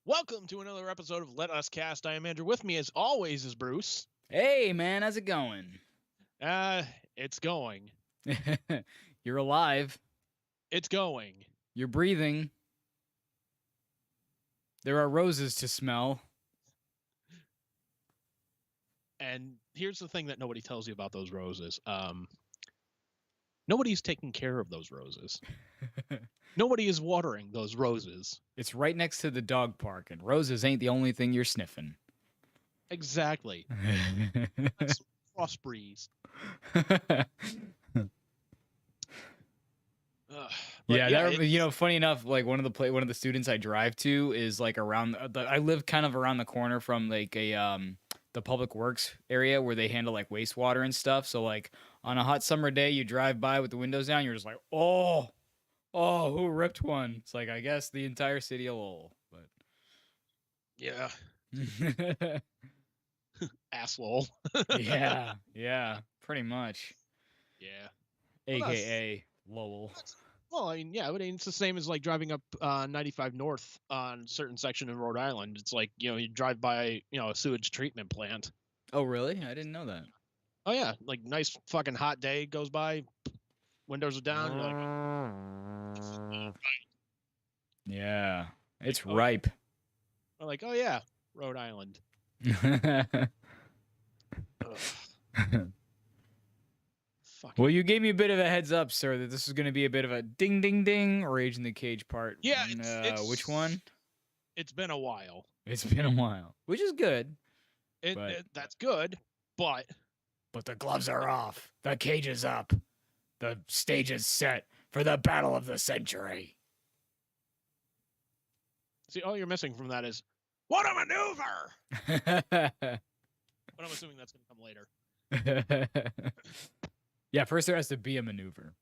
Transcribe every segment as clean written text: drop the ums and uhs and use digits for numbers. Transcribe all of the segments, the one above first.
Welcome to another episode of Let Us Cast. I am Andrew. With me, as always, is Bruce. Hey, man, how's it going? It's going. You're alive. It's going. You're breathing. There are roses to smell. And here's the thing that nobody tells you about those roses. Nobody's taking care of those roses. Nobody is watering those roses. It's right next to the dog park, and roses ain't the only thing you're sniffing. Exactly. That's frost breeze. Funny enough, like one of the students I drive to is like around. I live kind of around the corner from like the public works area where they handle like wastewater and stuff. So like on a hot summer day, you drive by with the windows down, you're just like, oh, who ripped one? It's like, I guess the entire city of Lowell, but yeah. Asshole. yeah, pretty much. Yeah. AKA Lowell. Well, I mean, yeah, but it's the same as like driving up 95 North on a certain section in Rhode Island. It's like, you drive by, a sewage treatment plant. Oh, really? I didn't know that. Oh, yeah. Like, nice fucking hot day goes by, windows are down. You're like, yeah, it's ripe. We're like, oh, yeah, Rhode Island. Well, you gave me a bit of a heads up, sir, that this is going to be a bit of a ding, ding, ding, Rage in the Cage part. Yeah, it's which one? It's been a while. It's been a while, which is good. That's good, but the gloves are off. The cage is up. The stage is set for the battle of the century. See, all you're missing from that is, what a maneuver! But I'm assuming that's going to come later. Yeah, first there has to be a maneuver.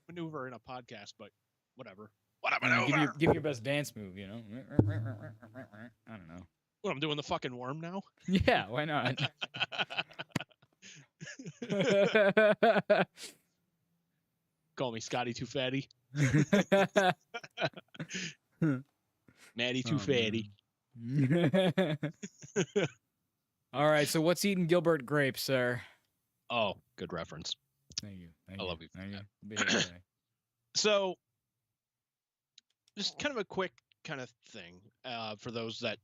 Maneuver in a podcast, but whatever. What a maneuver! Give your best dance move, I don't know. What, I'm doing the fucking worm now? Yeah, why not? Call me Scotty Too Fatty. Maddie Too Fatty. All right, so what's eating Gilbert Grape, sir? Oh, good reference. Thank you. I love you. For that. So, just kind of a quick kind of thing for those that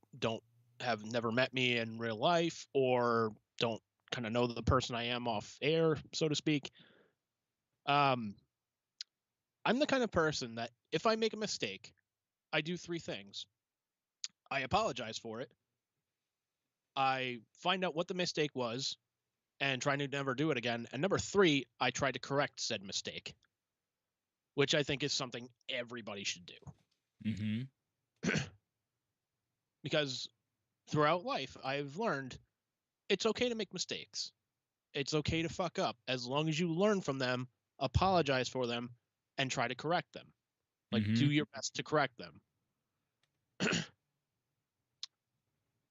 have never met me in real life or don't kind of know the person I am off air, so to speak. I'm the kind of person that if I make a mistake, I do three things. I apologize for it. I find out what the mistake was and try to never do it again. And number three, I try to correct said mistake, which I think is something everybody should do. Mm-hmm. Because throughout life, I've learned it's okay to make mistakes. It's okay to fuck up as long as you learn from them, apologize for them, and try to correct them. Like, do your best to correct them.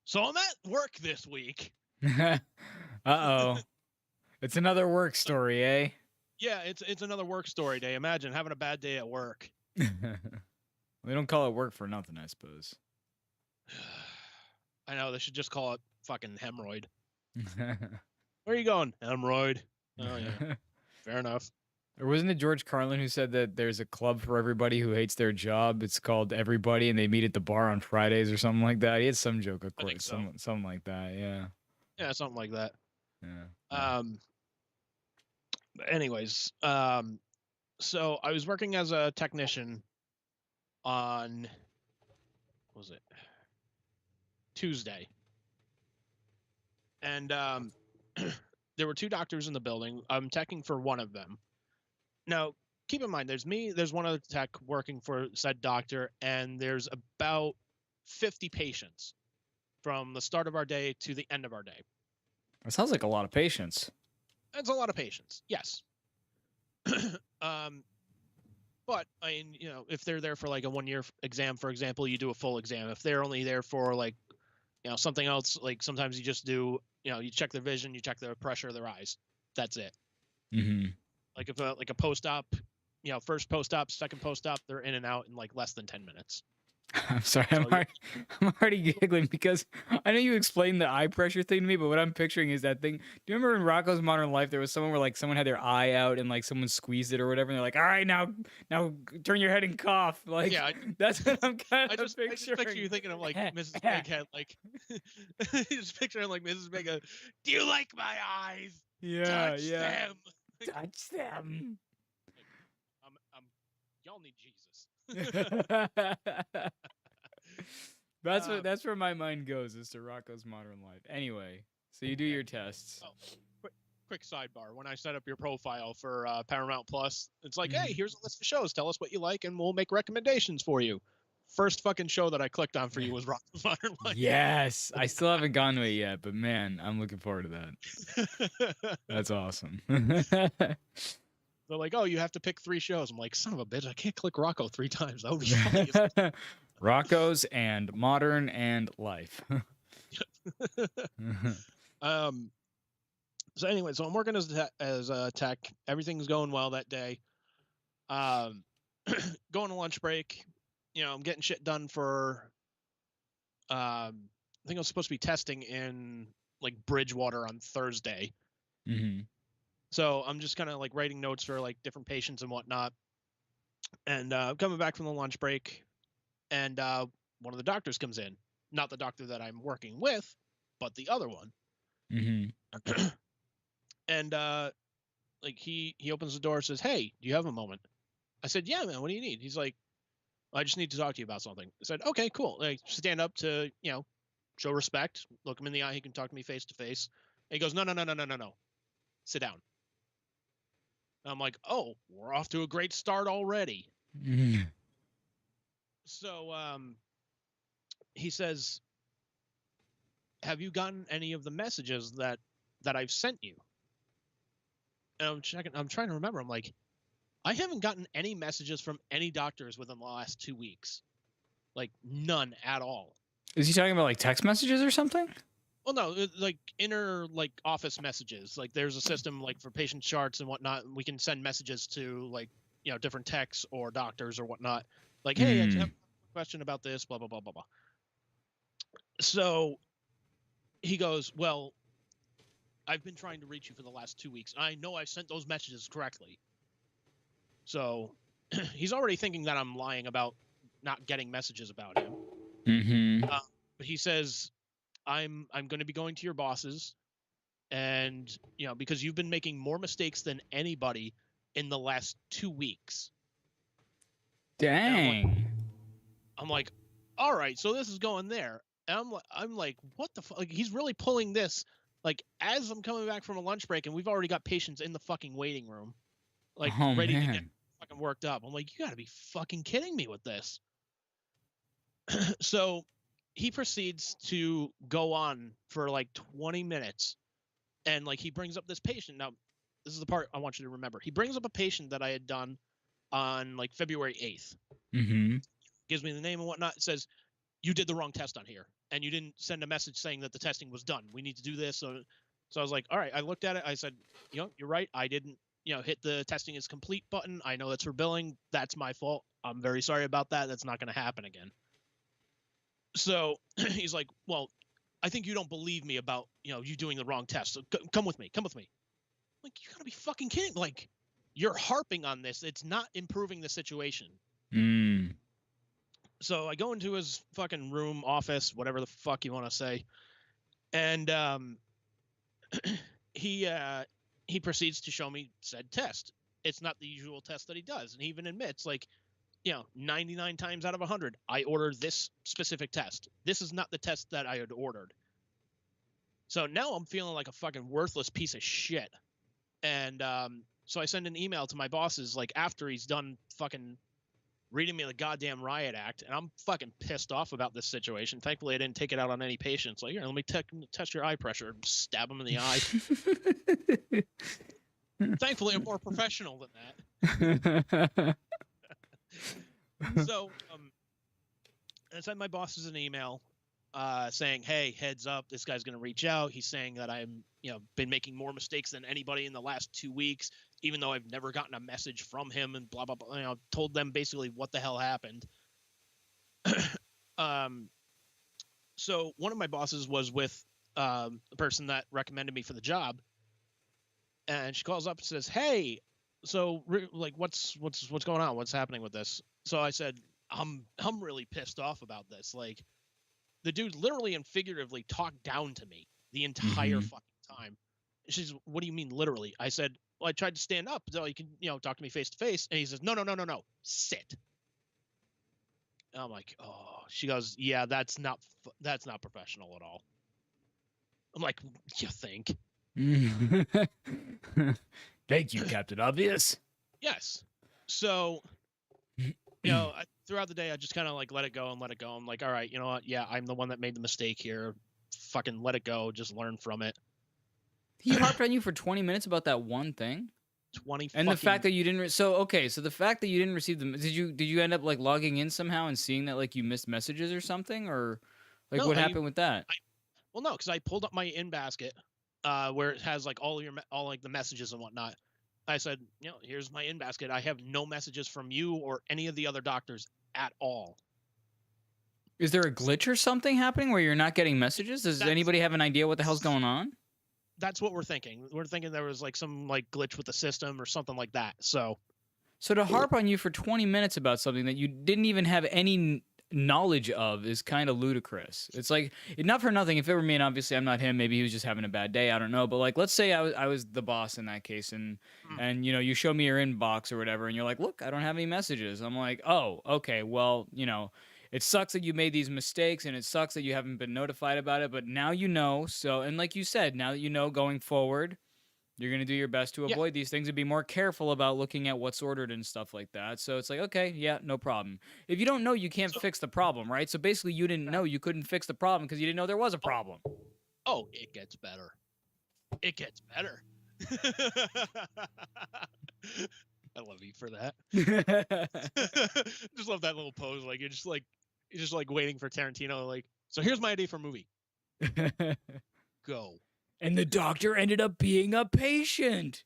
So I'm at work this week. Uh-oh. It's another work story, eh? Yeah, it's another work story day. Imagine having a bad day at work. We don't call it work for nothing, I suppose. I know, they should just call it fucking hemorrhoid. Where are you going? Hemorrhoid. Oh yeah, fair enough. Or wasn't it George Carlin who said that there's a club for everybody who hates their job? It's called Everybody, and they meet at the bar on Fridays or something like that. He had some joke, of I think course, so. something like that. Yeah. Yeah, something like that. Yeah. But anyways, so I was working as a technician on, what was it, Tuesday, and there were two doctors in the building. I'm teching for one of them. Now, keep in mind, there's me, there's one other tech working for said doctor, and there's about 50 patients from the start of our day to the end of our day. That sounds like a lot of patience. That's a lot of patients, yes. But I mean, you know, if they're there for like a 1 year exam, for example, you do a full exam. If they're only there for like, you know, something else, like sometimes you just do, you know, you check their vision, you check their pressure of their eyes. That's it. Mm-hmm. Like if like a post-op, you know, first post-op, second post-op, they're in and out in like less than 10 minutes. I'm sorry, I'm already giggling because I know you explained the eye pressure thing to me, but what I'm picturing is that thing. Do you remember in Rocco's Modern Life there was someone where like someone had their eye out and like someone squeezed it or whatever, and they're like, "All right, now turn your head and cough." Like, yeah, that's what I'm kind of picturing. I just picture you thinking of like Mrs. Bighead, like just picturing like Mrs. Bighead. Do you like my eyes? Yeah, Touch them. Touch them. Y'all need Jesus. That's where my mind goes, is to Rocco's Modern Life. Anyway, so you do your tests. Oh, quick sidebar. When I set up your profile for Paramount Plus, it's like, hey, here's a list of shows. Tell us what you like, and we'll make recommendations for you. First fucking show that I clicked on for you was Rocco's Modern Life. Yes, I still haven't gone to it yet, but man, I'm looking forward to that. That's awesome. They're like, oh, you have to pick 3 shows. I'm like, son of a bitch, I can't click Rocco 3 times. That would be funny. Rocco's and Modern and Life. So anyway, so I'm working as a tech. Everything's going well that day. Going to lunch break. You know, I'm getting shit done for. I think I was supposed to be testing in like Bridgewater on Thursday. Mm-hmm. So I'm just kind of like writing notes for like different patients and whatnot. And coming back from the lunch break, and one of the doctors comes in. Not the doctor that I'm working with, but the other one. Mm-hmm. And like he opens the door and says, "Hey, do you have a moment?" I said, "Yeah, man. What do you need?" He's like, "I just need to talk to you about something." I said, "Okay, cool." I stand up to, you know, show respect, look him in the eye. He can talk to me face to face. And he goes, "No. Sit down." And I'm like, "Oh, we're off to a great start already." Mm-hmm. So he says, "Have you gotten any of the messages that I've sent you?" And I'm checking. I'm trying to remember. I'm like, I haven't gotten any messages from any doctors within the last 2 weeks. Like none at all. Is he talking about like text messages or something? Well, no, like inner like office messages. Like there's a system like for patient charts and whatnot. We can send messages to like, you know, different techs or doctors or whatnot. Like, hey, I have a question about this, blah, blah, blah, blah, blah. So he goes, well, I've been trying to reach you for the last 2 weeks. I know I sent those messages correctly. So he's already thinking that I'm lying about not getting messages about him. Mm-hmm. But he says, I'm going to be going to your bosses, and you know, because you've been making more mistakes than anybody in the last 2 weeks. Dang. I'm like, all right, so this is going there. And I'm like, what the fuck? Like, he's really pulling this. Like, as I'm coming back from a lunch break, and we've already got patients in the fucking waiting room, like ready to get fucking worked up. I'm like, you got to be fucking kidding me with this. So he proceeds to go on for like 20 minutes, and like he brings up this patient. Now, this is the part I want you to remember. He brings up a patient that I had done on like February 8th. Mm-hmm. Gives me the name and whatnot. It says, you did the wrong test on here, and you didn't send a message saying that the testing was done. We need to do this. So I was like, all right, I looked at it. I said, you're right. I didn't, hit the testing is complete button. I know that's for billing. That's my fault. I'm very sorry about that. That's not going to happen again. So he's like, well, I think you don't believe me about, you doing the wrong test. So come with me. Come with me. I'm like, you gotta be fucking kidding. Like, you're harping on this. It's not improving the situation. So I go into his fucking room, office, whatever the fuck you want to say. And he proceeds to show me said test. It's not the usual test that he does. And he even admits, like, 99 times out of 100, I ordered this specific test. This is not the test that I had ordered. So now I'm feeling like a fucking worthless piece of shit. And so I send an email to my bosses, like, after he's done fucking reading me the goddamn riot act, and I'm fucking pissed off about this situation. Thankfully, I didn't take it out on any patients. Like, here, let me test your eye pressure. Stab him in the eye. Thankfully, I'm more professional than that. So I sent my bosses an email saying, hey, heads up, this guy's going to reach out. He's saying that I'm, been making more mistakes than anybody in the last 2 weeks, even though I've never gotten a message from him, and blah, blah, blah. Told them basically what the hell happened. So one of my bosses was with the person that recommended me for the job. And she calls up and says, hey, so like, what's going on? What's happening with this? So I said, I'm really pissed off about this. Like, the dude literally and figuratively talked down to me the entire fucking time. She's, what do you mean literally? I said, well, I tried to stand up so you can, talk to me face to face. And he says, no, sit. And I'm like, oh. She goes, yeah, that's not professional at all. I'm like, you think? Thank you, Captain Obvious. Yes. So, throughout the day, I just kind of like let it go. I'm like, all right, you know what? Yeah, I'm the one that made the mistake here. Fucking let it go. Just learn from it. He harped on you for 20 minutes about that one thing. 20. And the fact that you didn't. So the fact that you didn't receive them. Did you end up like logging in somehow and seeing that like you missed messages or something, or like no, what happened with that? Well, no, because I pulled up my in basket, where it has like all like the messages and whatnot. I said, here's my in basket. I have no messages from you or any of the other doctors at all. Is there a glitch or something happening where you're not getting messages? Does anybody have an idea what the hell's going on? That's what we're thinking. We're thinking there was like some like glitch with the system or something like that. So to harp on you for 20 minutes about something that you didn't even have any knowledge of is kind of ludicrous. It's like, not for nothing, if it were me, and obviously I'm not him, maybe he was just having a bad day, I don't know, but like, let's say I was the boss in that case, and you show me your inbox or whatever, and you're like, look, I don't have any messages. I'm like, oh, okay, well, it sucks that you made these mistakes, and it sucks that you haven't been notified about it, but now you know. So, and like you said, now that you know, going forward, you're going to do your best to avoid these things and be more careful about looking at what's ordered and stuff like that. So it's like, okay, yeah, no problem. If you don't know, you can't fix the problem, right? So basically, you didn't know you couldn't fix the problem because you didn't know there was a problem. Oh, it gets better. It gets better. I love you for that. Just love that little pose. Like, you're just like waiting for Tarantino. Like, so here's my idea for a movie. Go. And the doctor ended up being a patient.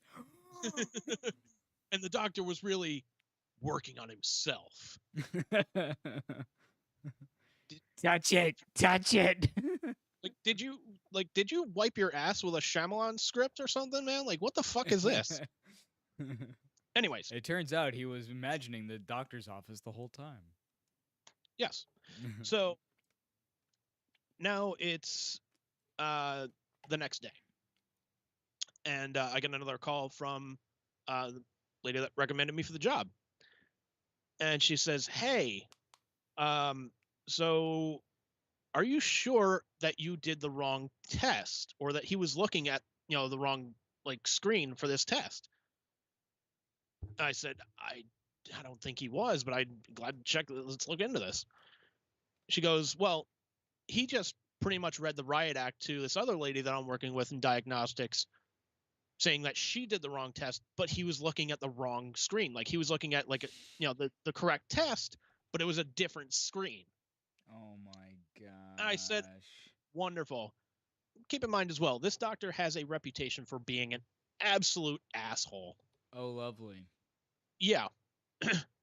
And the doctor was really working on himself. Touch it. Did you wipe your ass with a Shyamalan script or something, man? Like, what the fuck is this? Anyways. It turns out he was imagining the doctor's office the whole time. Yes. So now it's the next day, and I get another call from the lady that recommended me for the job, and she says, hey, so are you sure that you did the wrong test, or that he was looking at the wrong like screen for this test? I said, I don't think he was, but I'm glad to check. Let's look into this. She goes, well, he just pretty much read the riot act to this other lady that I'm working with in diagnostics, saying that she did the wrong test, but he was looking at the wrong screen. Like, he was looking at like the correct test, but it was a different screen. Oh my god! And I said, wonderful. keep in mind as well, this doctor has a reputation for being an absolute asshole. Oh, lovely. Yeah.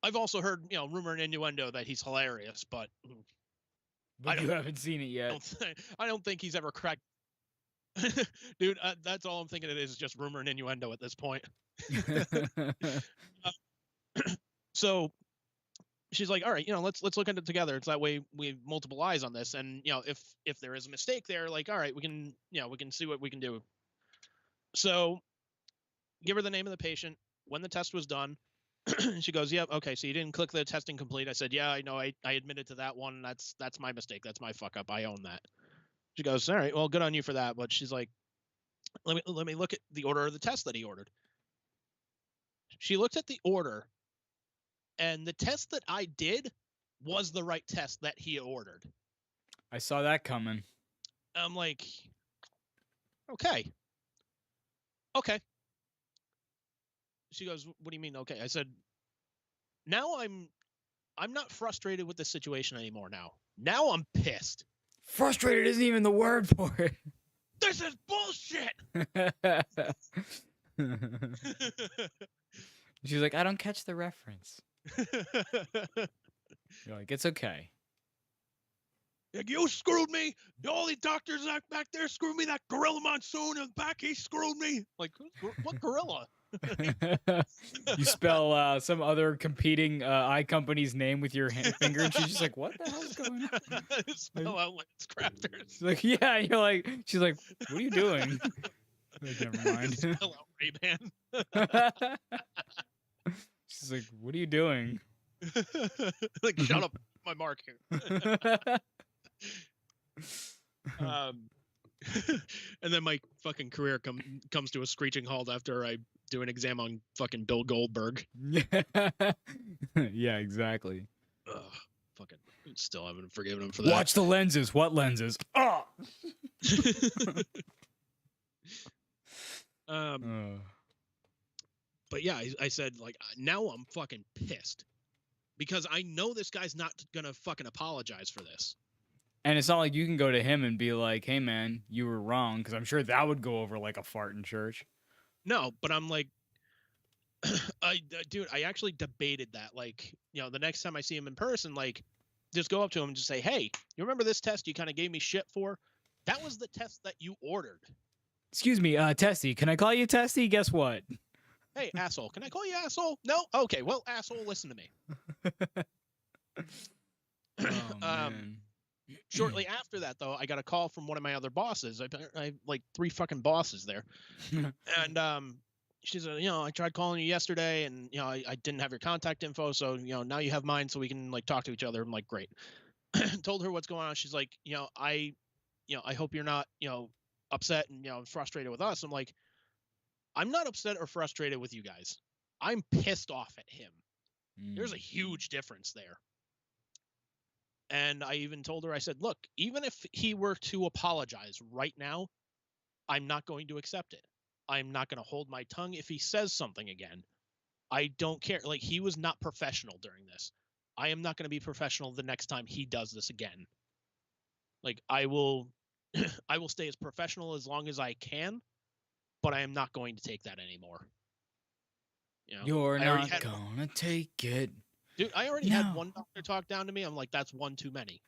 I've also heard, rumor and innuendo that he's hilarious, but you haven't seen it yet. I don't think he's ever cracked. Dude, that's all I'm thinking it is just rumor and innuendo at this point. So she's like, all right, let's look at it together. It's that way we have multiple eyes on this. And, if there is a mistake there, like, all right, we can see what we can do. So give her the name of the patient. When the test was done, she goes, yeah, okay, so you didn't click the testing complete. I said, yeah, I know. I admitted to that one. That's my mistake. That's my fuck up. I own that. She goes, all right, well, good on you for that. But she's like, let me look at the order of the test that he ordered. She looked at the order, and the test that I did was the right test that he ordered. I saw that coming. I'm like, okay. She goes, what do you mean, okay? I said, now I'm not frustrated with the situation anymore now. Now I'm pissed. Frustrated isn't even the word for it. This is bullshit! She's like, I don't catch the reference. You're like, it's okay. Like, you screwed me. All the doctors back there screwed me. That gorilla monsoon in the back, he screwed me. Like, what gorilla? You spell some other competing eye company's name with your finger, and she's just like, what the hell's going on? Spell out Lens Crafters. She's like, yeah, and you're like, she's like, what are you doing? Like, never mind. Spell out Ray-Ban. She's like, what are you doing? Like, shut up, my mark here. And then my fucking career comes to a screeching halt after I do an exam on fucking Bill Goldberg. Yeah, exactly. Ugh, fucking still haven't forgiven him for that. Watch the lenses. What lenses? Oh. But yeah, I said, like, now I'm fucking pissed because I know this guy's not gonna fucking apologize for this. And it's not like you can go to him and be like, hey, man, you were wrong, because I'm sure that would go over like a fart in church. No, but I'm like, dude, I actually debated that. Like, the next time I see him in person, like, just go up to him and just say, hey, you remember this test you kind of gave me shit for? That was the test that you ordered. Excuse me, Testy. Can I call you Testy? Guess what? Hey, asshole. Can I call you asshole? No? Okay, well, asshole, listen to me. Oh, man. Shortly after that, though, I got a call from one of my other bosses. I have like 3 fucking bosses there. And she said, I tried calling you yesterday, and, I didn't have your contact info, so, now you have mine so we can, like, talk to each other. I'm like, great. Told her what's going on. She's like, I hope you're not, upset and, frustrated with us. I'm like, I'm not upset or frustrated with you guys. I'm pissed off at him. There's a huge difference there. And I even told her, I said, look, even if he were to apologize right now, I'm not going to accept it. I'm not going to hold my tongue if he says something again. I don't care. Like, he was not professional during this. I am not going to be professional the next time he does this again. Like, I will stay as professional as long as I can, but I am not going to take that anymore. You're not gonna take it. Dude, I already had one doctor talk down to me. I'm like, that's one too many.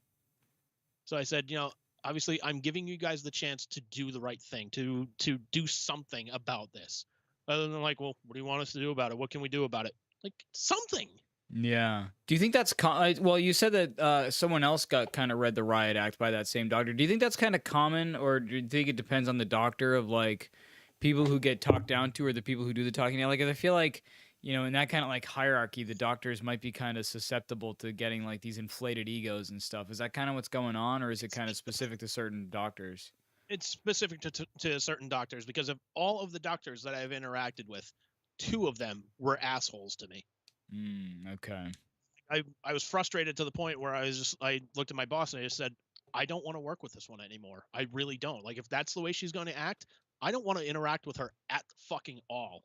So I said, obviously I'm giving you guys the chance to do the right thing, to do something about this. Other than like, well, what do you want us to do about it? What can we do about it? Like, something. Yeah. Do you think that's well, you said that someone else got kind of read the riot act by that same doctor. Do you think that's kind of common, or do you think it depends on the doctor of like people who get talked down to or the people who do the talking down? Like, I feel like, in that kind of like hierarchy, the doctors might be kind of susceptible to getting like these inflated egos and stuff. Is that kind of what's going on, or is it kind of specific to certain doctors? It's specific to certain doctors, because of all of the doctors that I've interacted with, 2 of them were assholes to me. Okay. I was frustrated to the point where I looked at my boss and I just said, I don't want to work with this one anymore. I really don't. Like, if that's the way she's going to act, I don't want to interact with her at fucking all.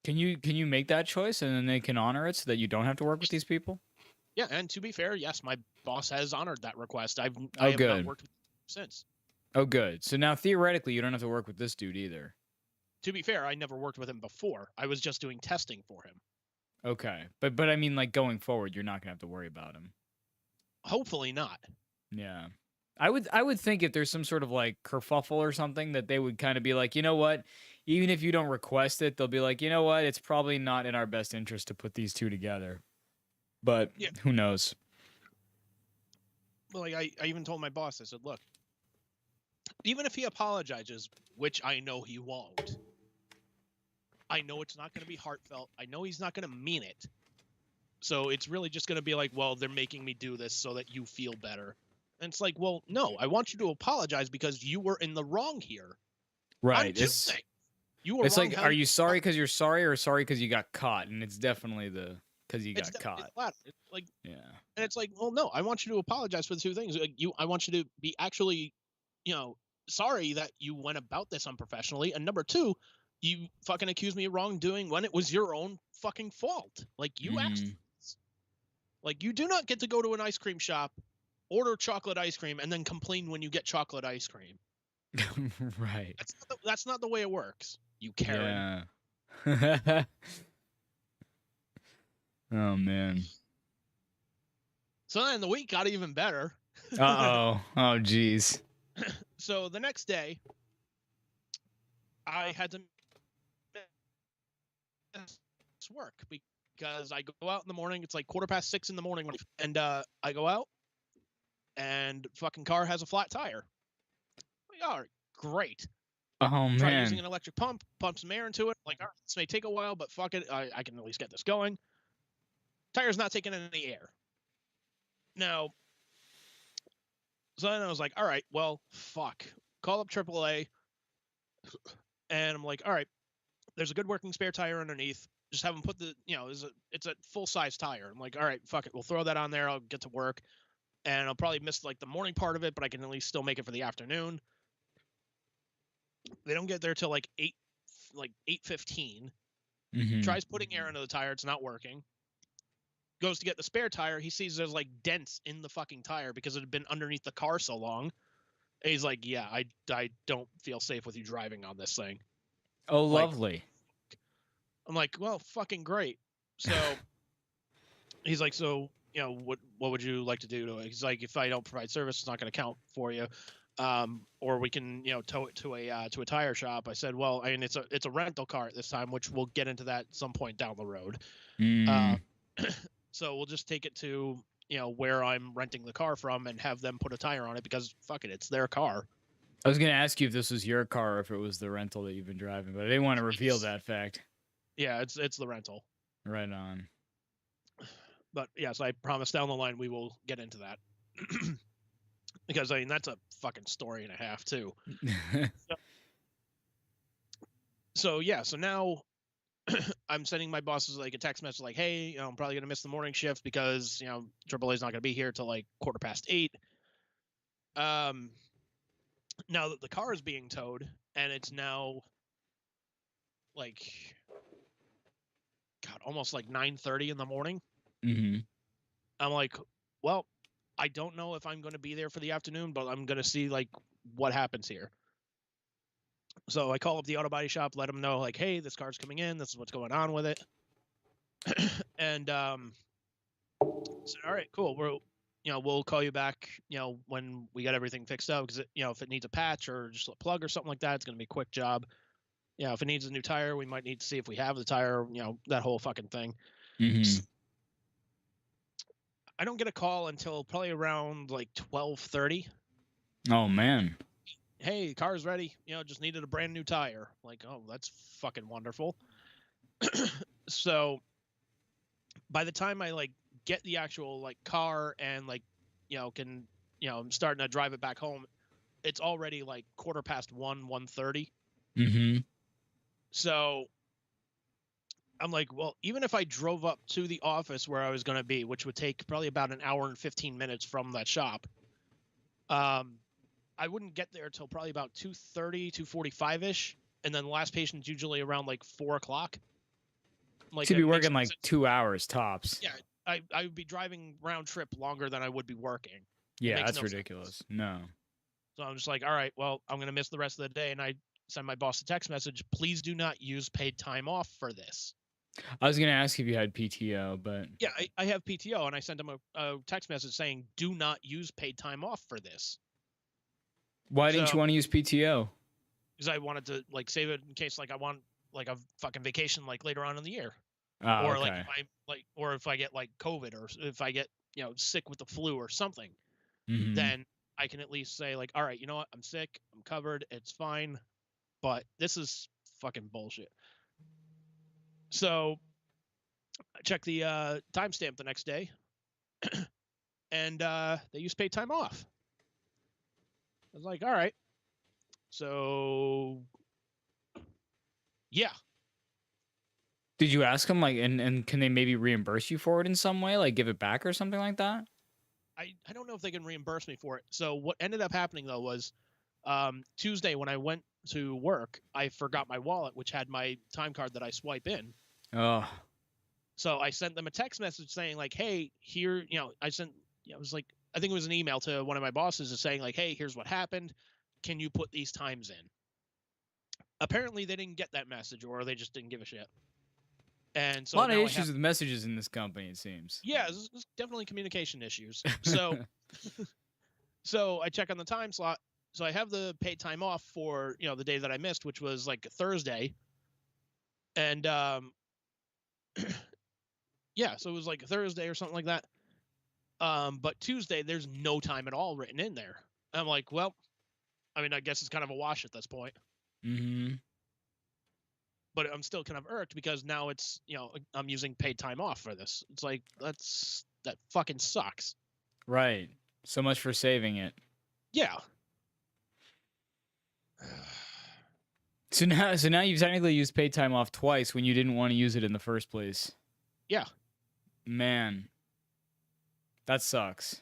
Can you make that choice and then they can honor it so that you don't have to work with these people? Yeah, and to be fair, yes, my boss has honored that request. I have good. not worked with him since. Oh, good. So now theoretically, you don't have to work with this dude either. To be fair, I never worked with him before. I was just doing testing for him. Okay, but I mean, like going forward, you're not gonna have to worry about him. Hopefully not. Yeah. I would think if there's some sort of like kerfuffle or something that they would kind of be like, you know what? Even if you don't request it, they'll be like, you know what? It's probably not in our best interest to put these two together. But Yeah. who knows? Like I even told my boss, I said, look, even if he apologizes, which I know he won't, I know it's not going to be heartfelt. I know he's not going to mean it. So it's really just going to be like, well, they're making me do this so that you feel better. And it's like, well, no, I want you to apologize because you were in the wrong here. Right. You were it's wrong. like, are you sorry because you're sorry or sorry because you got caught? And it's definitely the because you got caught. It's like, yeah. And it's like, well, no, I want you to apologize for the two things. Like I want you to be actually, sorry that you went about this unprofessionally. And number two, you fucking accused me of wrongdoing when it was your own fucking fault. Like you asked for this. Like you do not get to go to an ice cream shop, order chocolate ice cream, and then complain when you get chocolate ice cream. Right. That's not the way it works. You Karen. Yeah. Oh man. So then the week got even better. Uh-oh. Oh geez. So the next day, I had to miss work because I go out in the morning. It's like 6:15 in the morning, and I go out, and fucking car has a flat tire. Like, all right, great. Oh man. Try using an electric pump some air into it. Like, all right, this may take a while, but fuck it, I can at least get this going. Tire's not taking any air. Now, so then I was like, all right, well, fuck. Call up AAA, and I'm like, all right, there's a good working spare tire underneath. Just have them put the, it's a full-size tire. I'm like, all right, fuck it. We'll throw that on there. I'll get to work. And I'll probably miss, like, the morning part of it, but I can at least still make it for the afternoon. They don't get there till, like, 8:15. Tries putting air into the tire. It's not working. Goes to get the spare tire. He sees there's, like, dents in the fucking tire because it had been underneath the car so long. And he's like, yeah, I don't feel safe with you driving on this thing. Oh, lovely. I'm like, well, fucking great. So he's like, so, what would you like to do to it? He's like, if I don't provide service, it's not going to count for you. Or we can, tow it to a tire shop. I said, well, I mean, it's a rental car at this time, which we'll get into that at some point down the road. So we'll just take it to, where I'm renting the car from and have them put a tire on it because fuck it, it's their car. I was going to ask you if this was your car or if it was the rental that you've been driving, but I didn't want to reveal that fact. Yeah, it's the rental. Right on. But yes, I promise down the line we will get into that. Because I mean that's a fucking story and a half too. So now I'm sending my bosses like a text message like, hey, I'm probably gonna miss the morning shift because AAA is not gonna be here till like 8:15. Now that the car is being towed and it's now like almost like 9:30 in the morning. I'm like, well, I don't know if I'm going to be there for the afternoon, but I'm going to see like what happens here. So I call up the auto body shop, let them know like, hey, this car's coming in. This is what's going on with it. And said, all right, cool. We'll call you back, when we got everything fixed up because if it needs a patch or just a plug or something like that, it's going to be a quick job. If it needs a new tire, we might need to see if we have the tire, that whole fucking thing. I don't get a call until probably around like 12:30. Oh man. Hey, car's ready. Just needed a brand new tire. Like, oh, that's fucking wonderful. So by the time I like get the actual like car and like, I'm starting to drive it back home, it's already like 1:30. So I'm like, well, even if I drove up to the office where I was going to be, which would take probably about an hour and 15 minutes from that shop, I wouldn't get there till probably about 2:30, 2:45-ish. And then the last patient's usually around like 4 o'clock. Like, you'd be working like 2 hours tops. Yeah, I would be driving round trip longer than I would be working. Yeah, that's ridiculous. No. So I'm just like, all right, well, I'm going to miss the rest of the day. And I send my boss a text message, please do not use paid time off for this. I was going to ask if you had PTO, but... Yeah, I have PTO, and I sent him a text message saying, do not use paid time off for this. Why didn't you want to use PTO? Because I wanted to, like, save it in case, like, I want, like, a fucking vacation, like, later on in the year. Oh, or, okay. like, if I, like, or if I get, like, COVID, or if I get, you know, sick with the flu or something, then I can at least say, like, all right, you know what? I'm sick. I'm covered. It's fine. But this is fucking bullshit. So I checked the timestamp the next day, and they used paid time off. I was like, all right. So, yeah. Did you ask them, like, and can they maybe reimburse you for it in some way, like give it back or something like that? I don't know if they can reimburse me for it. So what ended up happening, though, was Tuesday when I went to work, I forgot my wallet, which had my time card that I swipe in. Oh. So I sent them a text message saying, like, hey, here, you know, I sent, you know, it was like, I think it was an email to one of my bosses saying, like, hey, here's what happened. Can you put these times in? Apparently they didn't get that message, or they just didn't give a shit. And so a lot of issues with messages in this company, it seems. Yeah, there's definitely communication issues. So, so I check on the time slot. So I have the paid time off for, you know, the day that I missed, which was like Thursday. And yeah, so it was like Thursday or something like that. But Tuesday, there's no time at all written in there. And I'm like, well, I mean, I guess it's kind of a wash at this point. But I'm still kind of irked because now it's, you know, I'm using paid time off for this. It's like, that fucking sucks. Right. So much for saving it. Yeah. So now you've technically used paid time off twice when you didn't want to use it in the first place. Yeah. Man. That sucks.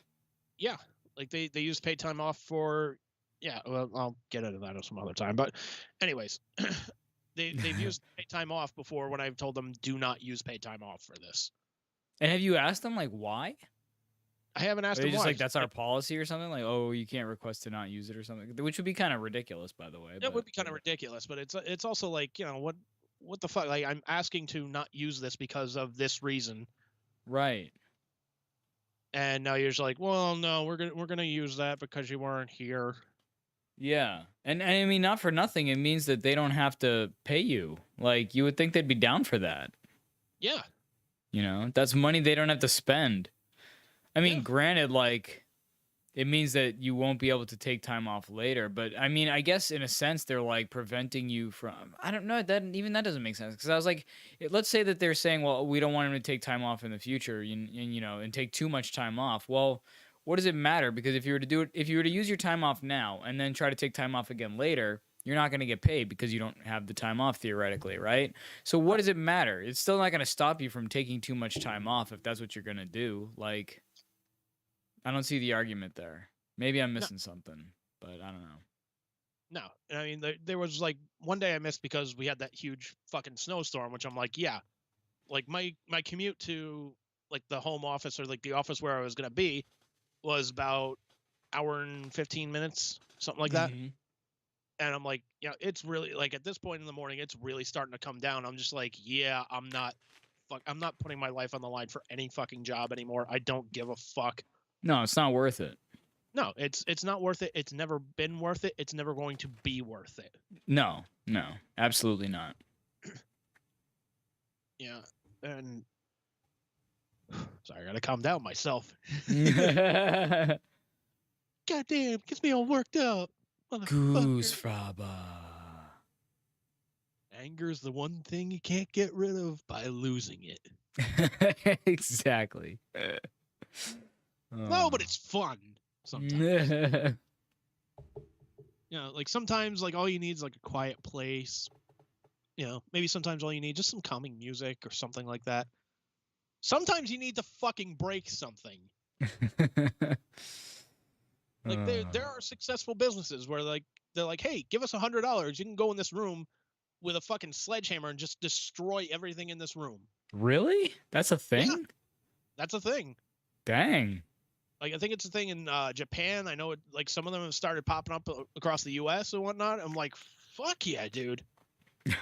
Yeah. Like they used paid time off for, yeah, well, I'll get into that some other time. But anyways, they've used paid time off before when I've told them do not use paid time off for this. And have you asked them, like, why? I haven't asked them why. Just like, that's our policy or something? Like, oh, you can't request to not use it or something? Which would be kind of ridiculous, by the way. It would be kind of ridiculous, but it's also like, you know, what the fuck? Like, I'm asking to not use this because of this reason. Right. And now you're just like, well, no, we're gonna use that because you weren't here. Yeah. And I mean, not for nothing, it means that they don't have to pay you. Like, you would think they'd be down for that. Yeah. You know, that's money they don't have to spend. I mean, granted, like, it means that you won't be able to take time off later. But, I mean, I guess in a sense, they're, like, preventing you from... I don't know. That doesn't make sense. Because I was like, let's say that they're saying, well, we don't want him to take time off in the future, and take too much time off. Well, what does it matter? Because if you were to use your time off now and then try to take time off again later, you're not going to get paid because you don't have the time off theoretically, right? So what does it matter? It's still not going to stop you from taking too much time off if that's what you're going to do. Like, I don't see the argument there. Maybe I'm missing something, but I don't know. No, I mean, there was like one day I missed because we had that huge fucking snowstorm, which I'm like, yeah, like my commute to like the home office or like the office where I was going to be was about hour and 15 minutes, something like that. And I'm like, you know, it's really like at this point in the morning, it's really starting to come down. I'm just like, yeah, I'm not putting my life on the line for any fucking job anymore. I don't give a fuck. No, it's not worth it. No, it's not worth it. It's never been worth it. It's never going to be worth it. No, absolutely not. Yeah, and sorry, I gotta calm down myself. Goddamn, gets me all worked up. Goosefraba. Anger's the one thing you can't get rid of by losing it. Exactly. No, but it's fun sometimes. You know, like sometimes like all you need is like a quiet place. You know, maybe sometimes all you need just some calming music or something like that. Sometimes you need to fucking break something. Like there are successful businesses where like they're like, hey, give us $100. You can go in this room with a fucking sledgehammer and just destroy everything in this room. Really? That's a thing? Yeah, that's a thing. Dang. Like I think it's a thing in Japan. I know it, like some of them have started popping up across the U.S. and whatnot. I'm like, fuck yeah, dude. I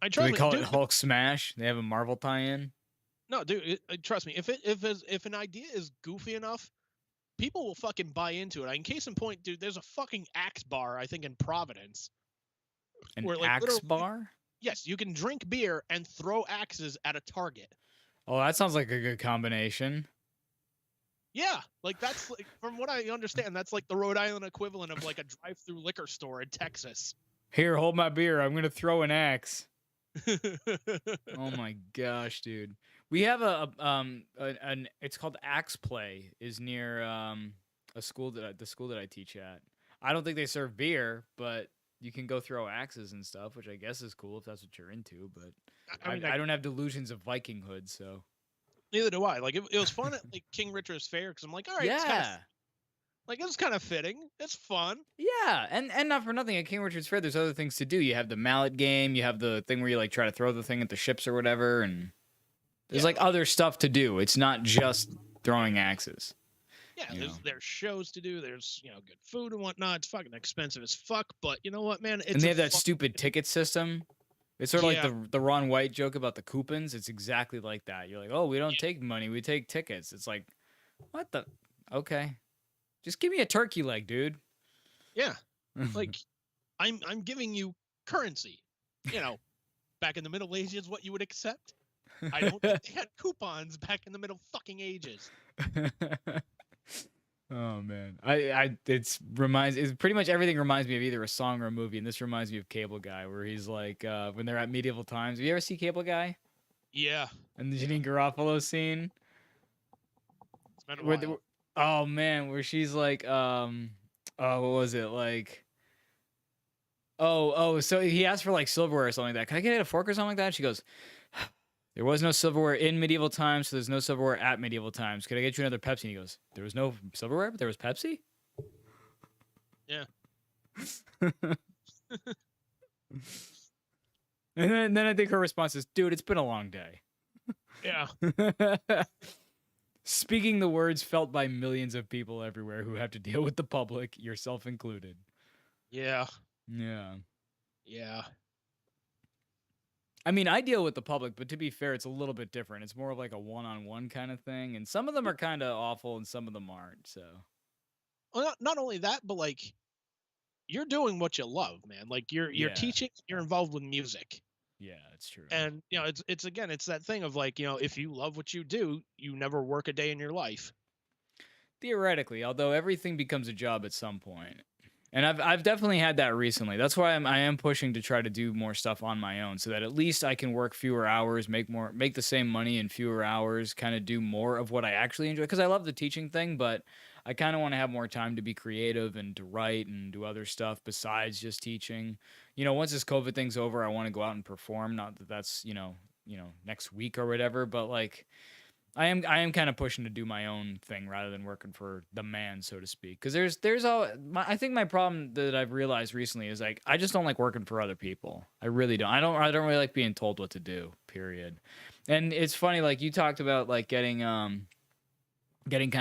Do trust they me, call it dude. Hulk Smash? They have a Marvel tie-in. No, dude. Trust me. If an idea is goofy enough, people will fucking buy into it. In case in point, dude, there's a fucking axe bar I think in Providence An where like axe literally, bar? yes, you can drink beer and throw axes at a target. Oh, that sounds like a good combination. Yeah, like that's like, from what I understand, that's like the Rhode Island equivalent of like a drive-through liquor store in Texas. Here, hold my beer. I'm gonna throw an axe. Oh my gosh, dude. We have an it's called Axe Play is near a school the school that I teach at. I don't think they serve beer, but you can go throw axes and stuff, which I guess is cool if that's what you're into, but I mean, I don't have delusions of Vikinghood, so neither do I. Like it was fun at like King Richard's Fair because I'm like, all right, it's kind of yeah. like it's kind of fitting. It's fun. Yeah, and not for nothing at King Richard's Fair, there's other things to do. You have the mallet game, you have the thing where you like try to throw the thing at the ships or whatever, and there's Yeah, like other stuff to do. It's not just throwing axes. yeah. You know? There's shows to do. There's good food and whatnot. It's fucking expensive as fuck, but you know what, man? And It's they a have that fun stupid thing. ticket system. It's sort of like Yeah, the Ron White joke about the coupons. It's exactly like that. You're like, oh, we don't yeah, take money, we take tickets. It's like, what the? Okay, just give me a turkey leg, dude. yeah. Like I'm giving you currency. You know, back in the Middle Ages, what you would accept. I don't think they had coupons back in the Middle fucking ages. Oh man, it's pretty much everything reminds me of either a song or a movie, and this reminds me of Cable Guy, where he's like, when they're at medieval times. Have you ever see Cable Guy Yeah, and the yeah. Janine Garofalo scene? It's been a Where while. oh man, where she's like, oh, what was it like? Oh, so he asked for like silverware or something like that. Can I get a fork or something like that? She goes, there was no silverware in medieval times, so there's no silverware at medieval times. Could I get you another Pepsi? And he goes, there was no silverware, but there was Pepsi? Yeah. And then I think her response is, dude, it's been a long day. Yeah. Speaking the words felt by millions of people everywhere who have to deal with the public, yourself included. Yeah. Yeah. Yeah. I mean, I deal with the public, but to be fair, it's a little bit different. It's more of like a one-on-one kind of thing, and some of them are kind of awful and some of them aren't, so. Well, not only that, but like you're doing what you love, man. Like you're Yeah. teaching, you're involved with music. Yeah, it's true. And it's again, it's that thing of like, if you love what you do, you never work a day in your life. Theoretically, although everything becomes a job at some point. And I've definitely had that recently. That's why I am pushing to try to do more stuff on my own, so that at least I can work fewer hours, make the same money in fewer hours, kind of do more of what I actually enjoy. Because I love the teaching thing, but I kind of want to have more time to be creative and to write and do other stuff besides just teaching. Once this COVID thing's over, I want to go out and perform. Not that that's next week or whatever, but like. I am kind of pushing to do my own thing rather than working for the man, so to speak. Because I think my problem that I've realized recently is like I just don't like working for other people. I really don't. I don't really like being told what to do. Period. And it's funny, like you talked about like getting kind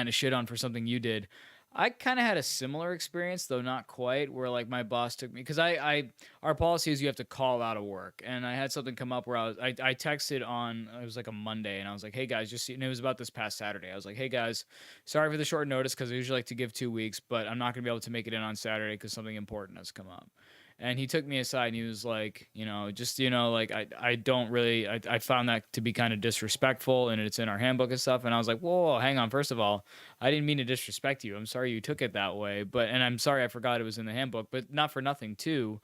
of shit on for something you did. I kind of had a similar experience, though not quite, where like my boss took me because our policy is you have to call out of work, and I had something come up where I texted on it was like a Monday, and I was like, hey guys, and it was about this past Saturday. I was like, hey guys, sorry for the short notice because I usually like to give 2 weeks, but I'm not gonna be able to make it in on Saturday because something important has come up. And he took me aside and he was like, like I don't really, I found that to be kind of disrespectful and it's in our handbook and stuff. And I was like, whoa, hang on. First of all, I didn't mean to disrespect you. I'm sorry you took it that way. And I'm sorry I forgot it was in the handbook, but not for nothing too.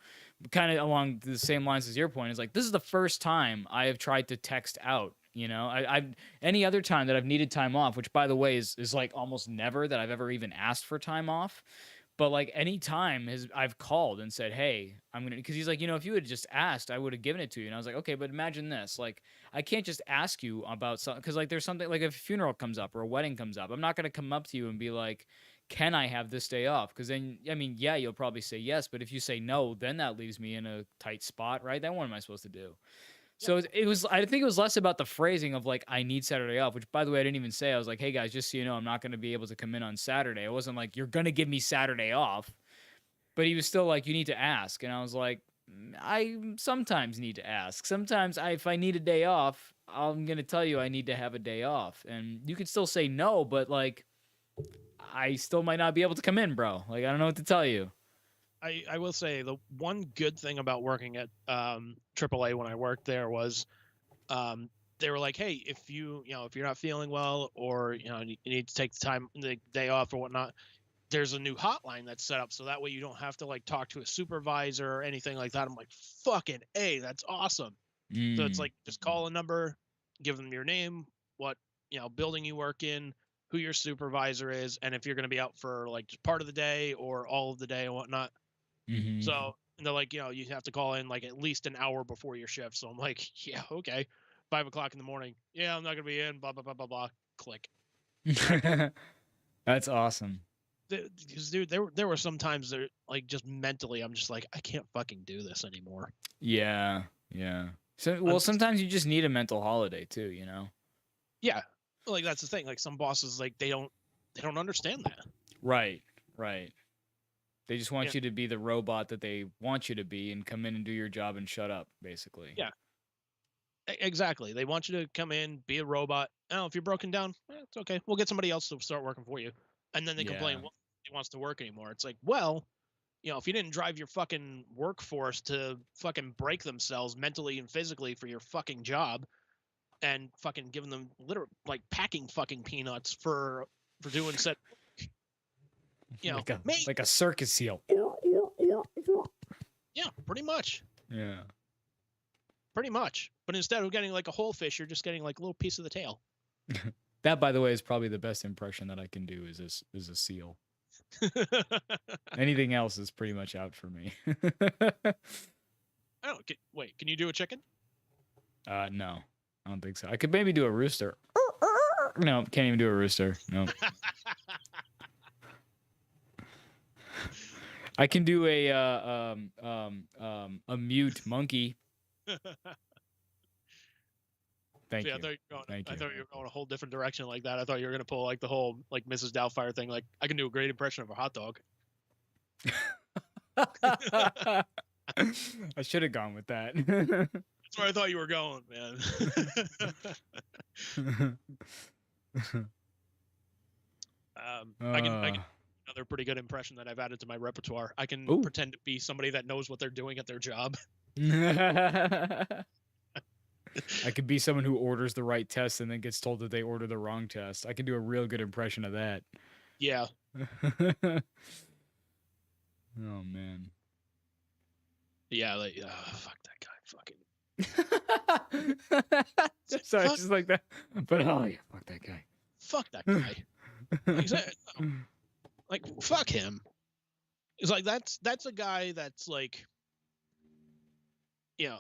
Kind of along the same lines as your point is like, this is the first time I have tried to text out. I've any other time that I've needed time off, which by the way is like almost never that I've ever even asked for time off. But like any time I've called and said, hey, I'm going to, because he's like, if you had just asked, I would have given it to you. And I was like, okay, but imagine this. Like, I can't just ask you about something, because like there's something, like if a funeral comes up or a wedding comes up, I'm not going to come up to you and be like, can I have this day off? Because then, I mean, yeah, you'll probably say yes. But if you say no, then that leaves me in a tight spot, right? Then what am I supposed to do? Yeah. So it was. I think it was less about the phrasing of like I need Saturday off. Which, by the way, I didn't even say. I was like, hey guys, just so you know, I'm not going to be able to come in on Saturday. It wasn't like you're going to give me Saturday off. But he was still like, you need to ask, and I was like, I sometimes need to ask. Sometimes if I need a day off, I'm going to tell you I need to have a day off, and you could still say no, but like I still might not be able to come in, bro. Like I don't know what to tell you. I will say the one good thing about working at AAA when I worked there was they were like, hey, if if you're not feeling well, or you need to take the day off or whatnot, there's a new hotline that's set up, so that way you don't have to like talk to a supervisor or anything like that. I'm like, fucking A, that's awesome. So it's like just call a number, give them your name, what building you work in, who your supervisor is, and if you're going to be out for like just part of the day or all of the day and whatnot. So and they're like, you have to call in like at least an hour before your shift. So I'm like, yeah, okay, 5 o'clock in the morning. Yeah, I'm not gonna be in. Blah blah blah blah blah. Click. That's awesome. Because dude, there were some times that like just mentally, I'm just like, I can't fucking do this anymore. Yeah, yeah. So well, sometimes you just need a mental holiday too, Yeah, like that's the thing. Like some bosses, like they don't understand that. Right, right. They just want you to be the robot that they want you to be and come in and do your job and shut up, basically. Yeah, exactly. They want you to come in, be a robot. Oh, if you're broken down, it's okay. We'll get somebody else to start working for you. And then they complain, well, he wants to work anymore. It's like, well, if you didn't drive your fucking workforce to fucking break themselves mentally and physically for your fucking job, and fucking giving them literally like packing fucking peanuts for doing said, like a circus seal. Yeah, pretty much. Yeah. Pretty much. But instead of getting like a whole fish, you're just getting like a little piece of the tail. That, by the way, is probably the best impression that I can do is a seal. Anything else is pretty much out for me. Wait, can you do a chicken? No, I don't think so. I could maybe do a rooster. No, can't even do a rooster. No. I can do a mute monkey. Thank you. I thought you were going a whole different direction like that. I thought you were going to pull like the whole like Mrs. Doubtfire thing. Like I can do a great impression of a hot dog. I should have gone with that. That's where I thought you were going, man. I can another pretty good impression that I've added to my repertoire. I can pretend to be somebody that knows what they're doing at their job. I could be someone who orders the right test and then gets told that they order the wrong test. I can do a real good impression of that. Yeah. Oh man. Yeah, like fuck that guy. Fucking. Sorry, just like that. But oh yeah, fuck that guy. Fuck that guy. Like fuck him. It's like that's a guy that's like,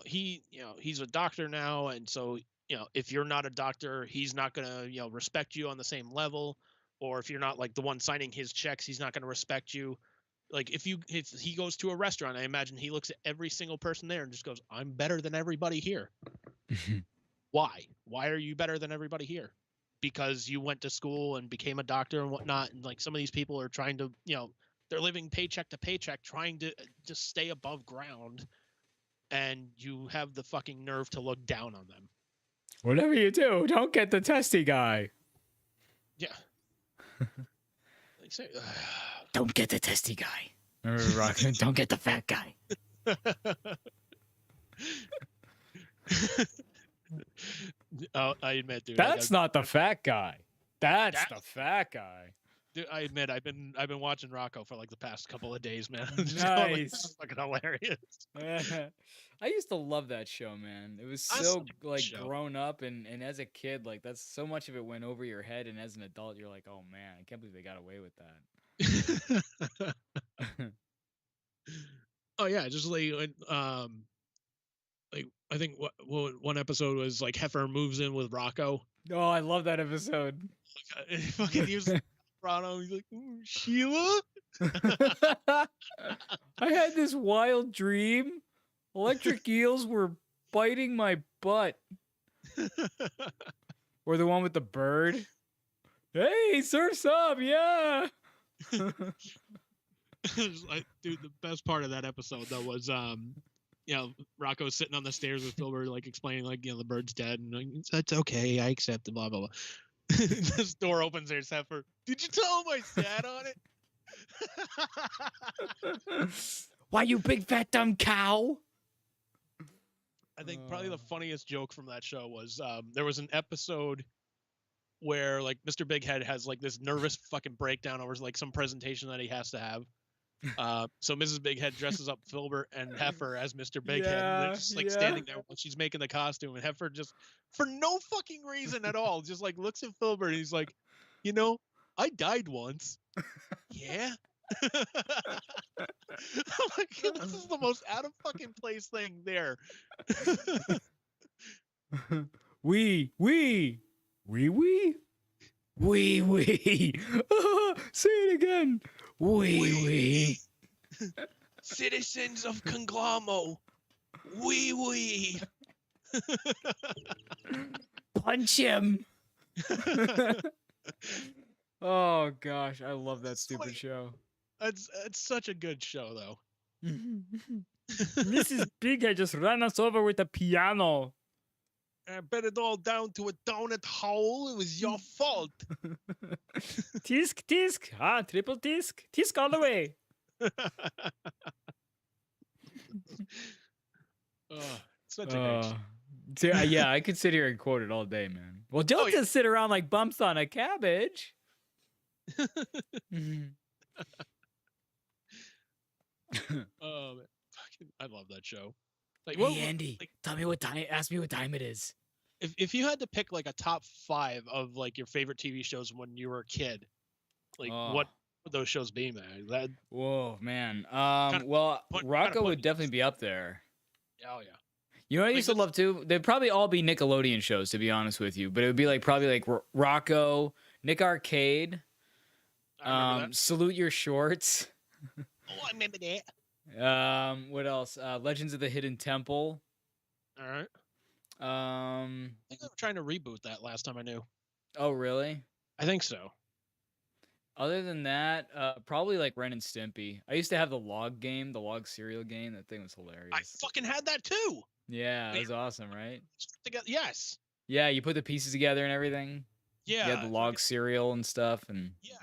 he's a doctor now, and so if you're not a doctor, he's not gonna respect you on the same level, or if you're not like the one signing his checks, he's not gonna respect you. Like if he goes to a restaurant, I imagine he looks at every single person there and just goes, I'm better than everybody here. Why are you better than everybody here? Because you went to school and became a doctor and whatnot, and like some of these people are trying to they're living paycheck to paycheck trying to just stay above ground, and you have the fucking nerve to look down on them. Whatever you do, don't get the testy guy. Yeah. Like, say, don't get the testy guy. Don't get the fat guy. I admit, dude. That's not the fat guy. That's the fat guy. Dude, I admit, I've been watching Rocco for like the past couple of days, man. Nice. It's fucking hilarious. I used to love that show, man. It was so like grown up, and as a kid, like that's so much of it went over your head, and as an adult, you're like, oh man, I can't believe they got away with that. Oh yeah, just like I think one episode was like Heifer moves in with Rocco. Oh, I love that episode. Like, fucking use Rocco. He's like, ooh, Sheila. I had this wild dream. Electric eels were biting my butt. Or the one with the bird. Hey, surf's up, yeah. Dude, the best part of that episode though was Rocco's sitting on the stairs with Filbert, like explaining, like, the bird's dead, and like, that's okay, I accept it, blah blah blah. This door opens, there's Heifer. Did you tell him I sat on it? Why, you big fat dumb cow? I think probably the funniest joke from that show was there was an episode where like Mr. Big Head has like this nervous fucking breakdown over like some presentation that he has to have. So Mrs. Big Head dresses up Filbert and Heifer as Mr. Big Head, and they're just like standing there while she's making the costume, and Heifer just, for no fucking reason at all, just like looks at Filbert and he's like, I died once. Yeah. I'm like, this is the most out of fucking place thing there. Wee. Say it again. Wee. Citizens of Conglommo. Wee. Punch him. Oh gosh, I love that stupid show. It's such a good show though. Mrs. Big Head just ran us over with a piano. I bet it all down to a donut hole. It was your fault. Tisk. Triple tisk. Tisk all the way. Such a great. Yeah, I could sit here and quote it all day, man. Well, don't just sit around like bumps on a cabbage. Oh, man. I love that show. Like, hey, Andy, tell me what time. Ask me what time it is. If you had to pick like a top 5 of like your favorite TV shows when you were a kid, like what would those shows be, man? Whoa, man. Rocco would definitely be up there. Oh yeah. You know what I used to love too? They'd probably all be Nickelodeon shows, to be honest with you. But it would be like probably like Rocco, Nick Arcade, Salute Your Shorts. Oh, I remember that. What else? Legends of the Hidden Temple. All right. I think they were trying to reboot that last time I knew. Oh, really? I think so. Other than that, probably like Ren and Stimpy. I used to have the log game, the log cereal game. That thing was hilarious. I fucking had that too. Yeah, it was awesome, right? Yes. Yeah, you put the pieces together and everything. Yeah. You had the log cereal and stuff, and yeah,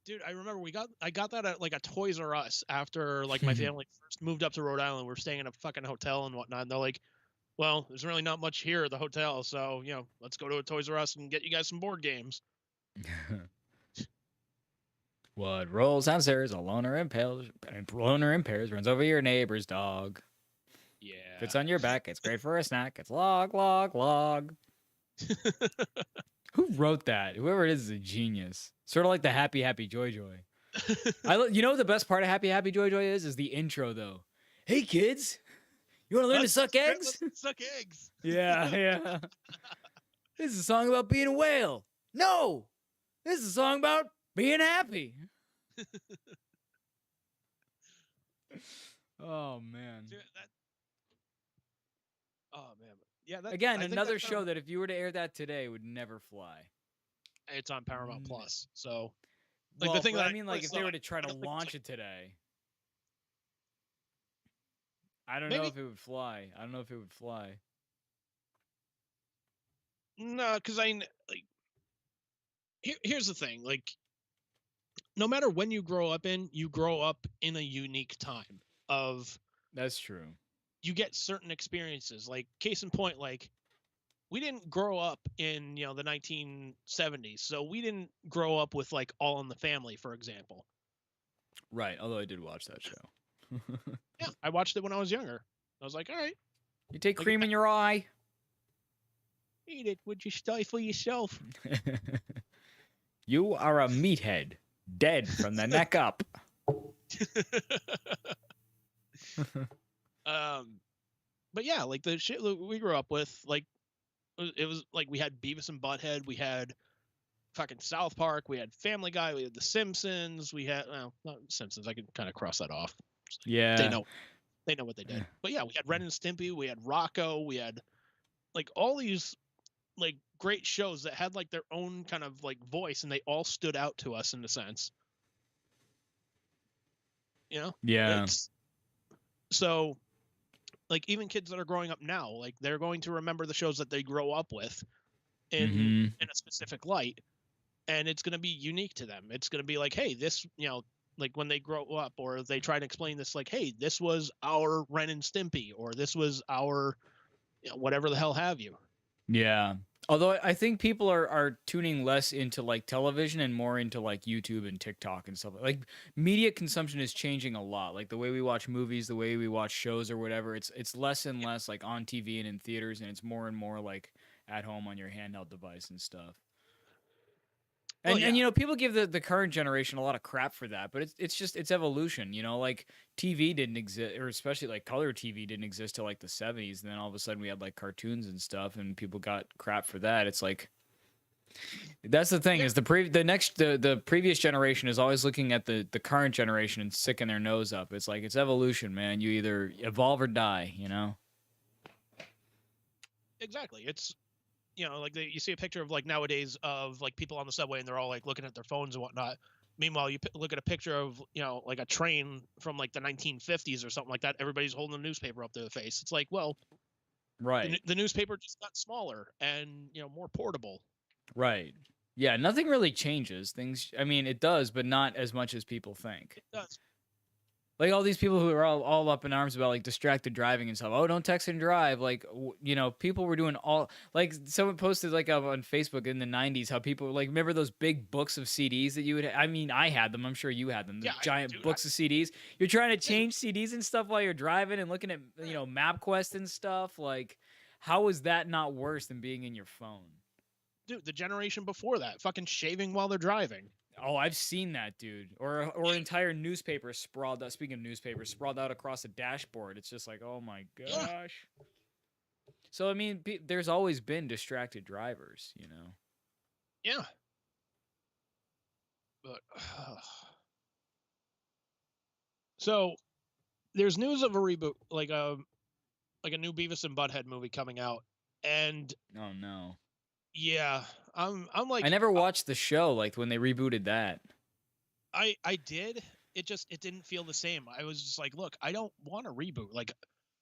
dude, I remember I got that at like a Toys R Us after like my family first moved up to Rhode Island. We're staying in a fucking hotel and whatnot. And they're like, well, there's really not much here at the hotel, so let's go to a Toys R Us and get you guys some board games. What rolls downstairs, a loner impairs, runs over your neighbor's dog. Yeah. If it's on your back, it's great for a snack. It's log. Who wrote that? Whoever it is a genius. Sort of like the Happy Joy. You know what the best part of Happy Joy is the intro though. Hey kids, you want to learn to suck eggs? Suck eggs. Yeah. This is a song about being a whale. No, this is a song about being happy. Oh man. Dude, oh man. Yeah. Again, another show that if you were to air that today would never fly. It's on Paramount Plus, so. Like the thing that I mean, like if they were to try to launch it today, I don't know if it would fly. No, because here's the thing, like, no matter when you grow up in a unique time of. That's true. You get certain experiences, like case in point, like we didn't grow up in the 1970s, so we didn't grow up with like All in the Family, for example. Right, although I did watch that show. Yeah, I watched it when I was younger. I was like, all right. You take cream in your eye. Eat it. Would you stifle yourself? You are a meathead, dead from the neck up. But yeah, like the shit we grew up with, like it was like we had Beavis and Butthead, we had fucking South Park, we had Family Guy, we had The Simpsons, we had not Simpsons. I could kind of cross that off. Yeah, they know. They know what they did. But yeah, we had Ren and Stimpy, we had Rocco, we had like all these like great shows that had like their own kind of like voice, and they all stood out to us in a sense. You know, Yeah. it's so like even kids that are growing up now, like they're going to remember the shows that they grow up with in a specific light, and it's going to be unique to them. It's going to be like, hey, this, you know, like when they grow up or they try to explain this, like, hey, this was our Ren and Stimpy, or this was our, you know, whatever the hell have you. Yeah. Although I think people are tuning less into like television and more into like YouTube and TikTok and stuff. Like media consumption is changing a lot. Like the way we watch movies, the way we watch shows or whatever, it's less and less like on TV and in theaters, and it's more and more like at home on your handheld device and stuff. Well, And yeah. you know, people give the current generation a lot of crap for that, but it's just it's evolution, you know, like TV didn't exist, or especially like color TV didn't exist till like the 70s, and then all of a sudden we had like cartoons and stuff and people got crap for that. It's like that's the thing, Yeah. is the previous generation is always looking at the current generation and sticking their nose up. It's like it's evolution, man. You either evolve or die, you know? Exactly. It's, you know, like you see a picture of like nowadays of like people on the subway and they're all like looking at their phones and whatnot. Meanwhile, you look at a picture of, you know, like a train from like the 1950s or something like that. Everybody's holding a newspaper up to the face. It's like, well, Right. the newspaper just got smaller and, you know, more portable. Right. Yeah, nothing really changes. Things, I mean, it does, but not as much as people think. It does. Like all these people who are all up in arms about like distracted driving and stuff. Oh, don't text and drive. Like, you know, people were doing all, like someone posted like on Facebook in the 90s how people like, remember those big books of CDs that you would, I mean, I had them. I'm sure you had them. The Yeah, giant books of CDs. You're trying to change CDs and stuff while you're driving and looking at, you know, MapQuest and stuff. Like, how is that not worse than being in your phone? Dude, the generation before that, fucking shaving while they're driving. Oh, I've seen that, dude. Or an entire newspaper sprawled out. Speaking of newspapers, sprawled out across a dashboard. It's just like, oh my gosh. Yeah. So I mean, there's always been distracted drivers, you know. Yeah. But so there's news of a reboot, like a new Beavis and Butthead movie coming out, and Oh no. yeah, I'm like, I never watched the show like when they rebooted that. I did. It didn't feel the same. I was just like, look, I don't want to reboot. Like,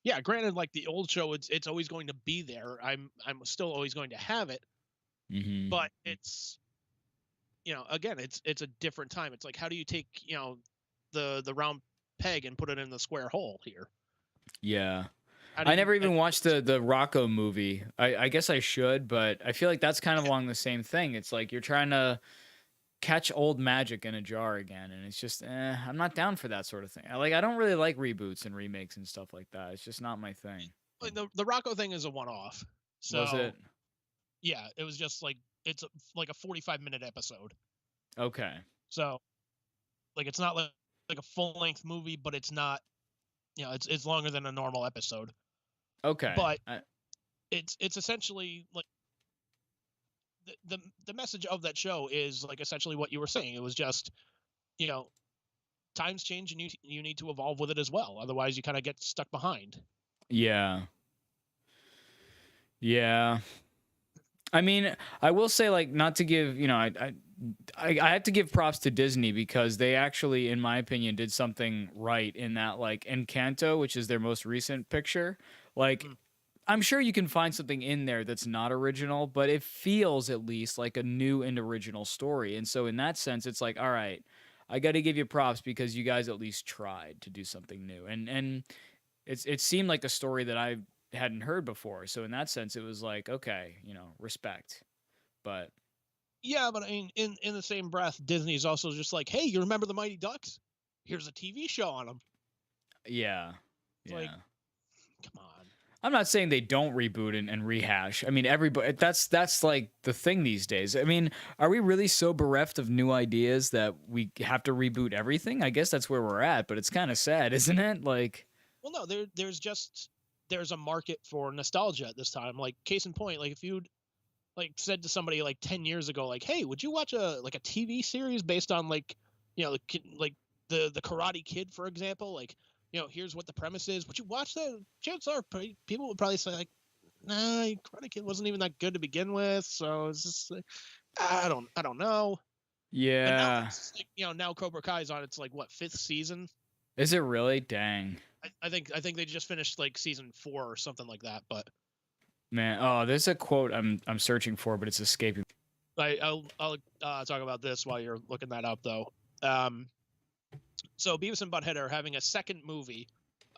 yeah, granted, like the old show, it's always going to be there. I'm still always going to have it, Mm-hmm. but it's, you know, again, it's a different time. It's like, how do you take, you know, the round peg and put it in the square hole here? Yeah. How do I you- never even watched the Rocco movie. I guess I should, but I feel like that's kind of along the same thing. It's like you're trying to catch old magic in a jar again, and it's just I'm not down for that sort of thing. I don't really like reboots and remakes and stuff like that. It's just not my thing. like the Rocco thing is a one-off. So Was it? yeah, it was just like like a 45-minute episode. Okay. So like it's not like a full-length movie, but it's not, you know, it's longer than a normal episode. Okay. But it's essentially like the message of that show is like essentially what you were saying. It was just, you know, times change and you need to evolve with it as well. Otherwise, you kind of get stuck behind. Yeah. Yeah. I mean, I will say, like, not to give, you know, I have to give props to Disney because they actually, in my opinion, did something right in that, like, Encanto, which is their most recent picture. Like, I'm sure you can find something in there that's not original, but it feels at least like a new and original story. And so, in that sense, it's like, all right, I got to give you props because you guys at least tried to do something new. And it seemed like a story that I hadn't heard before. So in that sense, it was like, okay, you know, respect. But yeah, but I mean, in the same breath, Disney's also just like, hey, you remember the Mighty Ducks? Here's a TV show on them. yeah, It's yeah. like, come on. I'm not saying they don't reboot and rehash. I mean, everybody, that's like the thing these days. I mean, are we really so bereft of new ideas that we have to reboot everything? I guess that's where we're at, but it's kind of sad, isn't it? Like, well, no, there's a market for nostalgia at this time. Like, case in point, like if you'd like said to somebody like 10 years ago, like, hey, would you watch a TV series based on like, you know, like the Karate Kid, for example? Like, here's what the premise is. Would you watch that? Chances are people would probably say like, nah, Karate Kid wasn't even that good to begin with. So it's just like, I don't know. And now Yeah. it's like, now Cobra Kai is on its like what, 5th season? Is it really? Dang. I think they just finished like season 4 or something like that. But Man, oh, there's a quote I'm searching for, but it's escaping. I'll talk about this while you're looking that up though. So Beavis and Butthead are having a second movie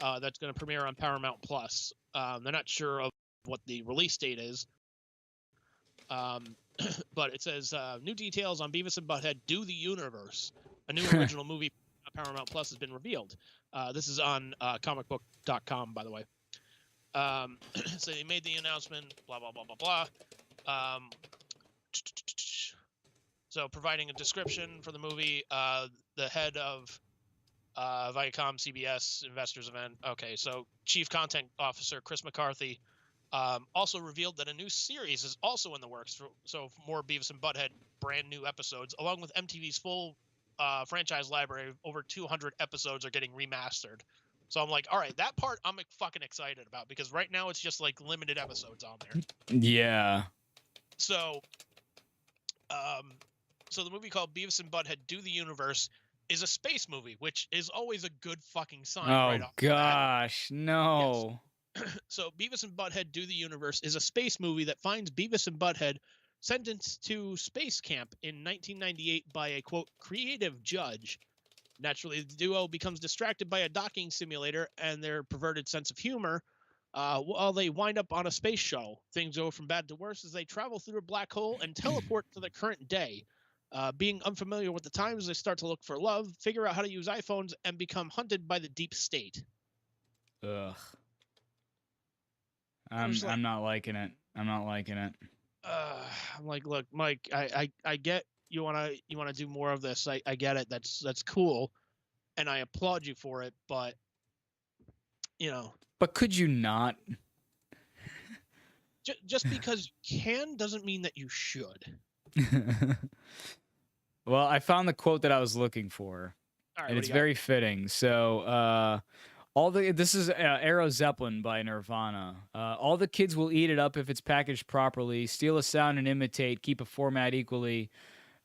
that's going to premiere on Paramount Plus. They're not sure of what the release date is, but it says new details on Beavis and Butthead Do the Universe. A new original movie on Paramount Plus has been revealed. This is on comicbook.com, by the way. So they made the announcement, blah, blah, blah, blah, blah. So providing a description for the movie, the head of Viacom CBS investors event. Okay, so Chief Content Officer Chris McCarthy also revealed that a new series is also in the works. So more Beavis and Butthead brand new episodes, along with MTV's full franchise library. Over 200 episodes are getting remastered. So I'm like, all right, that part I'm fucking excited about, because right now it's just like limited episodes on there. Yeah. So, so the movie called Beavis and Butthead Do the Universe is a space movie, which is always a good fucking sign. Right off gosh, no. Yes. So Beavis and Butthead Do the Universe is a space movie that finds Beavis and Butthead sentenced to space camp in 1998 by a, quote, creative judge. Naturally, the duo becomes distracted by a docking simulator and their perverted sense of humor while they wind up on a space shuttle. Things go from bad to worse as they travel through a black hole and teleport to the current day. Being unfamiliar with the times, they start to look for love, figure out how to use iPhones, and become hunted by the deep state. Ugh. I'm not liking it. I'm not liking it. I'm like, look, Mike, I get you wanna do more of this. I get it. That's cool, and I applaud you for it. But But could you not? Just because you can doesn't mean that you should. Well, I found the quote that I was looking for, Right, and it's very fitting. So, this is Aero Zeppelin by Nirvana. All the kids will eat it up if it's packaged properly. Steal a sound and imitate. Keep a format equally.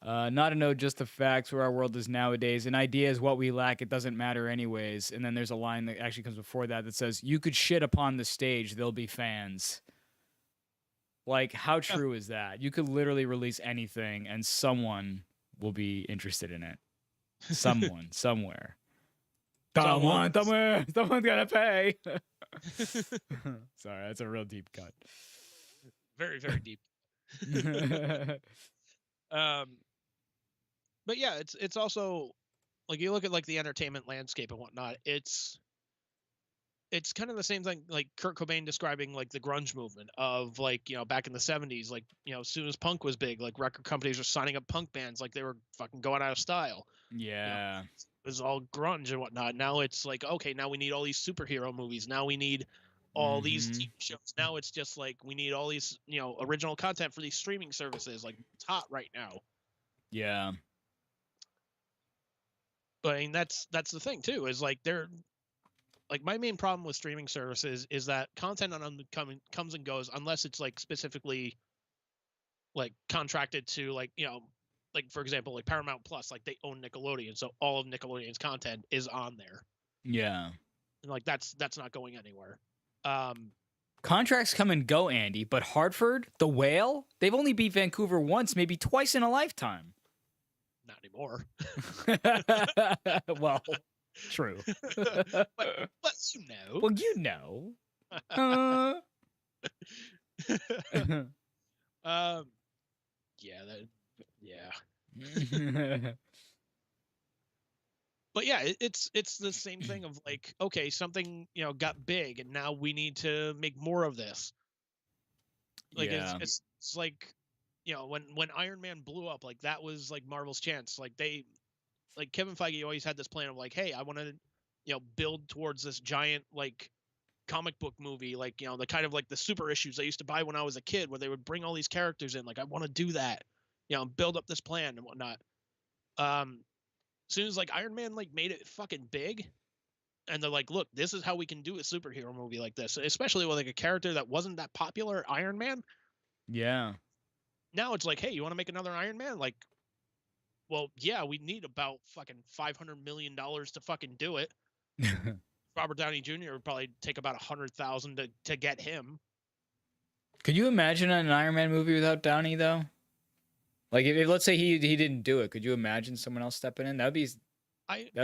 Not to know just the facts where our world is nowadays. An idea is what we lack. It doesn't matter anyways. And then there's a line that actually comes before that that says, "You could shit upon the stage. There'll be fans." Like, how true is that? You could literally release anything and someone will be interested in it. Someone, somewhere. Someone's gotta pay. Sorry, that's a real deep cut. Very, very deep. But yeah, it's also like, you look at like the entertainment landscape and whatnot. It's kind of the same thing, like Kurt Cobain describing like the grunge movement of like, back in the 70s, like, as soon as punk was big, like record companies were signing up punk bands like they were fucking going out of style. Yeah. It was all grunge and whatnot. Now it's like, okay, now we need all these superhero movies. Now we need all these TV shows. Now it's just like, we need all these, original content for these streaming services. Like, it's hot right now. Yeah. But I mean, that's the thing too, is like, they're like, my main problem with streaming services is that content on them comes and goes unless it's like specifically like contracted to, like, like for example, like Paramount Plus, like they own Nickelodeon, so all of Nickelodeon's content is on there. Yeah. And like, that's not going anywhere. Contracts come and go, Andy, but Hartford, the Whale, they've only beat Vancouver once, maybe twice in a lifetime. Not anymore. Well, true. but Well, you know. Yeah. But yeah, it's the same thing of like, okay, something got big, and now we need to make more of this. Like, it's like, when Iron Man blew up, like that was like Marvel's chance. Like Kevin Feige always had this plan of like, hey, I want to build towards this giant like comic book movie, like the kind of like the super issues I used to buy when I was a kid, where they would bring all these characters in. Like, I want to do that, build up this plan and whatnot. As soon as like Iron Man like made it fucking big, and they're like, look, this is how we can do a superhero movie like this, especially with like a character that wasn't that popular, Iron Man. Yeah. Now it's like, hey, you want to make another Iron Man? Like, well, yeah, we need about fucking $500 million to fucking do it. Robert Downey Jr. would probably take about 100,000 to get him. Could you imagine an Iron Man movie without Downey though? Like if let's say he didn't do it, could you imagine someone else stepping in? That would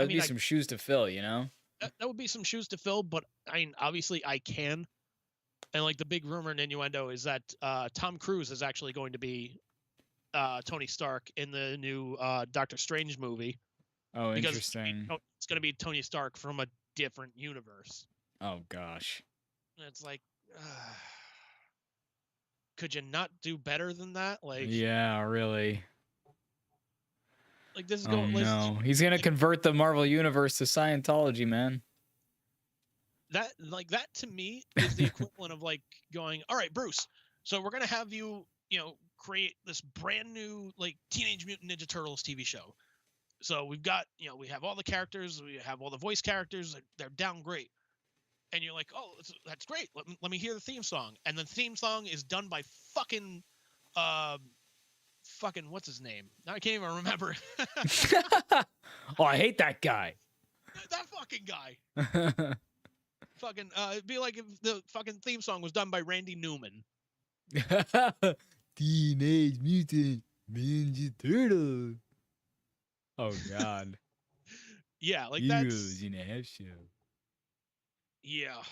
be some shoes to fill, you know? That would be some shoes to fill, but I mean, obviously I can. And like the big rumor and innuendo is that Tom Cruise is actually going to be Tony Stark in the new Doctor Strange movie. Oh, interesting. It's going to be Tony Stark from a different universe. Oh gosh. And it's like, could you not do better than that? Like, yeah, really. Like this is going. Oh no, he's gonna convert the Marvel universe to Scientology, man. That to me is the equivalent of like going, all right, Bruce. So we're gonna have you, create this brand new like Teenage Mutant Ninja Turtles TV show. So we've got, we have all the characters, we have all the voice characters. They're down great. And you're like, oh, that's great. Let me hear the theme song. And the theme song is done by fucking what's his name? Now I can't even remember. Oh, I hate that guy. That fucking guy. It'd be like if the fucking theme song was done by Randy Newman. Teenage Mutant Ninja Turtles. Oh God. Yeah, like Heroes in a half show. Yeah.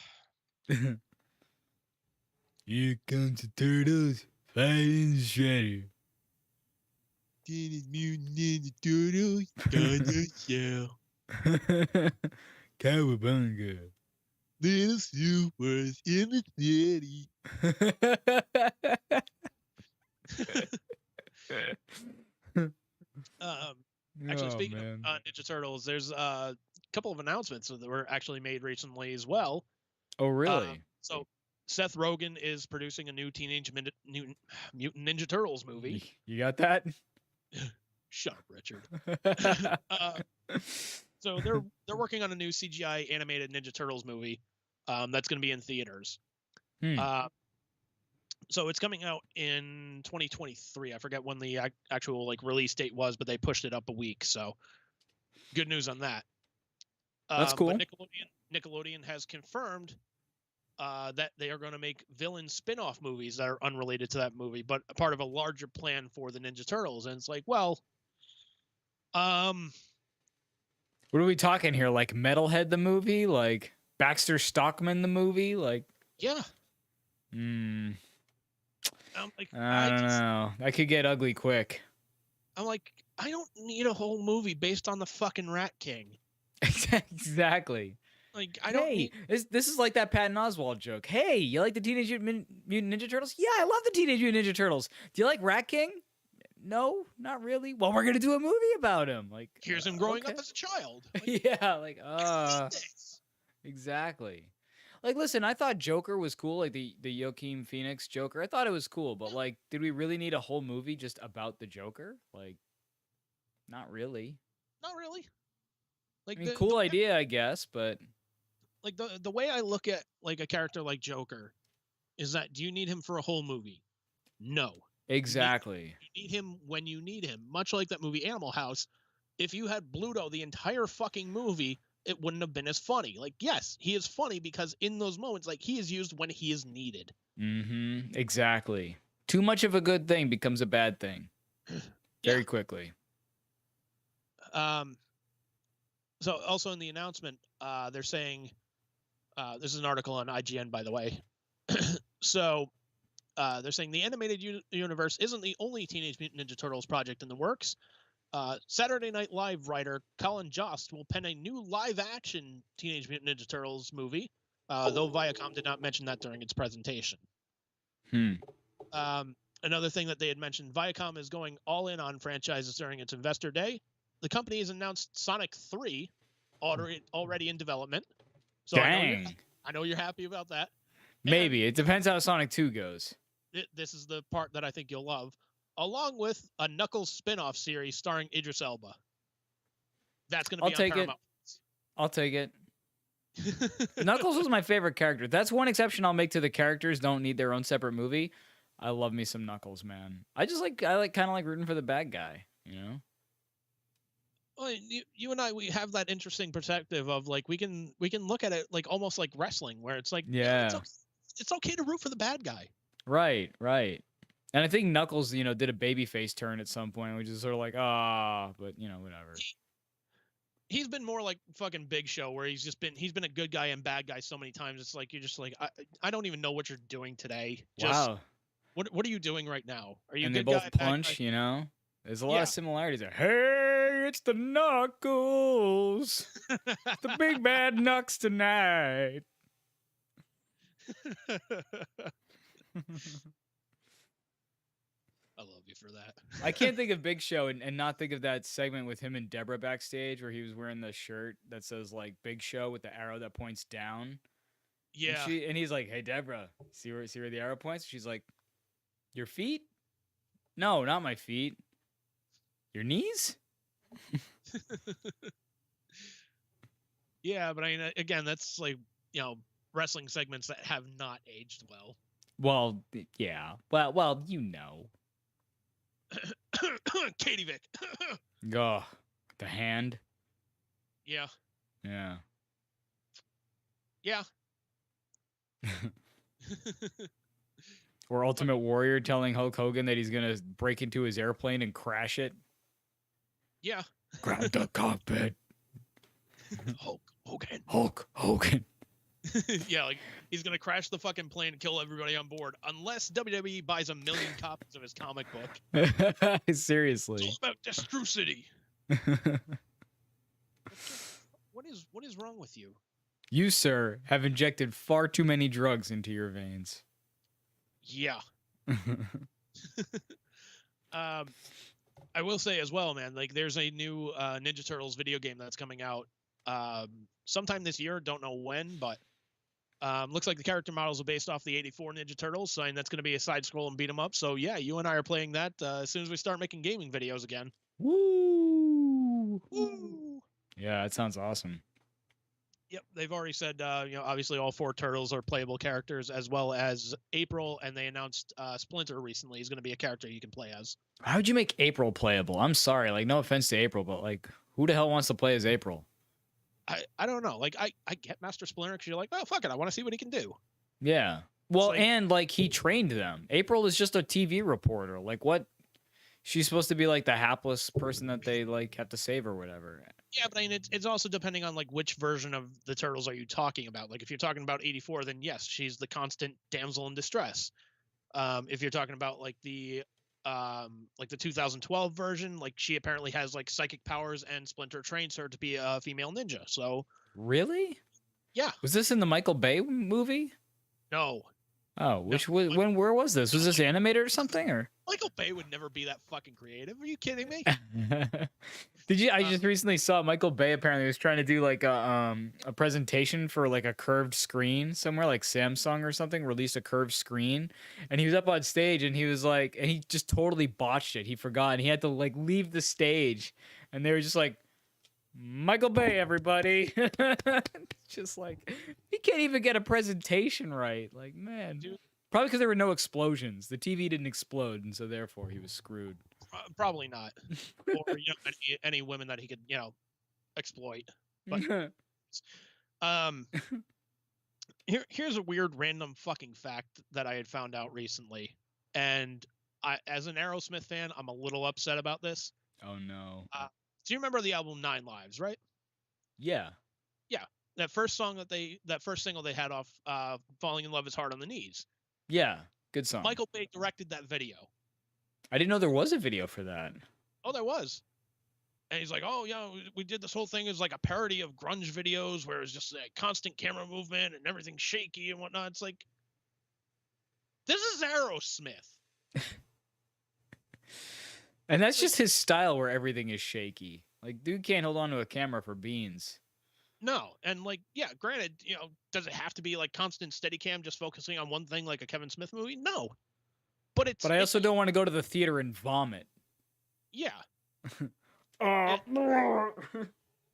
Here comes the turtles fighting the Shredder. Teenage Mutant Ninja Turtles got the show. Cowabunga. Little supers in the city. Actually, speaking of Ninja Turtles, there's a couple of announcements that were actually made recently as well. Oh, really? So Seth Rogen is producing a new Teenage Mutant Ninja Turtles movie. You got that? Shut up, Richard. So they're working on a new CGI animated Ninja Turtles movie that's going to be in theaters. So it's coming out in 2023. I forget when the actual like release date was, but they pushed it up a week. So good news on that. That's cool. But Nickelodeon has confirmed that they are going to make villain spin-off movies that are unrelated to that movie, but a part of a larger plan for the Ninja Turtles. And it's like, well, what are we talking here? Like Metalhead the movie? Like Baxter Stockman the movie? Like, yeah. I don't know. That could get ugly quick. I'm like, I don't need a whole movie based on the fucking Rat King. Exactly. Like, I don't need... This is like that Patton Oswalt joke. Hey, you like the Teenage Mutant Ninja Turtles? Yeah, I love the Teenage Mutant Ninja Turtles. Do you like Rat King? No, not really. Well, we're going to do a movie about him. Like, here's him growing up as a child. Like, yeah, like, exactly. Like, listen, I thought Joker was cool, like the Joaquin Phoenix Joker. I thought it was cool, but like, did we really need a whole movie just about the Joker? Like, not really. Not really. Like, I mean, cool idea, I guess, but like the way I look at like a character like Joker is that, do you need him for a whole movie? No. Exactly. You need him when you need him. Much like that movie Animal House. If you had Bluto the entire fucking movie, it wouldn't have been as funny. Like, yes, he is funny because in those moments, like, he is used when he is needed. Mm-hmm. Exactly. Too much of a good thing becomes a bad thing very quickly. So also in the announcement, they're saying, this is an article on IGN, by the way. So they're saying the animated universe isn't the only Teenage Mutant Ninja Turtles project in the works. Saturday Night Live writer Colin Jost will pen a new live-action Teenage Mutant Ninja Turtles movie, though Viacom did not mention that during its presentation. Another thing that they had mentioned, Viacom is going all in on franchises during its Investor Day. The company has announced Sonic 3 already in development. So dang. I know you're happy about that. Maybe. It depends how Sonic 2 goes. This is the part that I think you'll love. Along with a Knuckles spin-off series starring Idris Elba. That's going to be on Paramount. I'll take it. Knuckles was my favorite character. That's one exception I'll make to the characters don't need their own separate movie. I love me some Knuckles, man. I kind of like rooting for the bad guy, you know? Well, you and I, we have that interesting perspective of like we can look at it like almost like wrestling, where it's like, Yeah. it's okay to root for the bad guy. Right. And I think Knuckles, did a babyface turn at some point, which is sort of like, but whatever. He's been more like fucking Big Show, where he's been a good guy and bad guy so many times. It's like you're just like, I don't even know what you're doing today. Just, wow. What are you doing right now? Are you? And good they both guy, punch, There's a lot of similarities there. Hey, it's the Knuckles. The big bad Knucks tonight. I love you for that. I can't think of Big Show and not think of that segment with him and Deborah backstage where he was wearing the shirt that says like Big Show with the arrow that points down. Yeah. And he's like, "Hey Deborah, see where the arrow points?" She's like, "Your feet? No, not my feet. Your knees?" Yeah, but I mean, again, that's like, wrestling segments that have not aged well. Well, yeah. Well, Katie Vick. Oh, the hand. Yeah. Yeah. Yeah. Or Ultimate Warrior telling Hulk Hogan that he's gonna break into his airplane and crash it. Yeah. Grab the cockpit. Hulk Hogan. Hulk Hogan. Yeah, like he's gonna crash the fucking plane and kill everybody on board, unless WWE buys 1 million copies of his comic book. Seriously. It's all about Destru City. What is wrong with you? You, sir, have injected far too many drugs into your veins. Yeah. I will say as well, man, like there's a new Ninja Turtles video game that's coming out sometime this year. Don't know when, but looks like the character models are based off the '84 Ninja Turtles, and that's going to be a side scroll and beat 'em up. So yeah, you and I are playing that as soon as we start making gaming videos again. Woo! Woo! Yeah, that sounds awesome. Yep, they've already said, obviously all 4 turtles are playable characters, as well as April, and they announced Splinter recently is going to be a character you can play as. How would you make April playable? I'm sorry, like no offense to April, but like who the hell wants to play as April? I don't know. Like I get Master Splinter because you're like, oh fuck it, I want to see what he can do. Yeah. Well, and like he trained them. April is just a TV reporter. Like what? She's supposed to be like the hapless person that they like have to save or whatever. Yeah, but I mean, it's also depending on like which version of the Turtles are you talking about. Like if you're talking about '84, then yes, she's the constant damsel in distress. If you're talking about like the 2012 version, like she apparently has like psychic powers, and Splinter trains her to be a female ninja. So really, yeah. Was this in the Michael Bay movie? No. Oh, where was this? Was this animated or something? Or Michael Bay would never be that fucking creative. Are you kidding me? Did you? I just recently saw Michael Bay apparently was trying to do like a presentation for like a curved screen somewhere, like Samsung or something released a curved screen, and he was up on stage and he was like, and he just totally botched it. He forgot and he had to like leave the stage, and they were just like, Michael Bay, everybody. Just like he can't even get a presentation right. Like, man. Dude. Probably because there were no explosions. The TV didn't explode, and so therefore he was screwed. Probably not. Or any women that he could exploit. But here's a weird random fucking fact that I had found out recently, and as an Aerosmith fan, I'm a little upset about this. Oh no. Do you remember the album 9 Lives, right? Yeah. Yeah. That first single they had off Falling in Love is Hard on the Knees. Yeah, good song. Michael Bay directed that video. I didn't know there was a video for that. Oh, there was. And he's like, oh, we did this whole thing as like a parody of grunge videos where it was just like constant camera movement and everything shaky and whatnot. It's like, this is Aerosmith. And that's just his style where everything is shaky. Like, dude can't hold on to a camera for beans. No, and like, yeah, granted, does it have to be like constant steady cam just focusing on one thing like a Kevin Smith movie? No. But I also don't want to go to the theater and vomit. Yeah.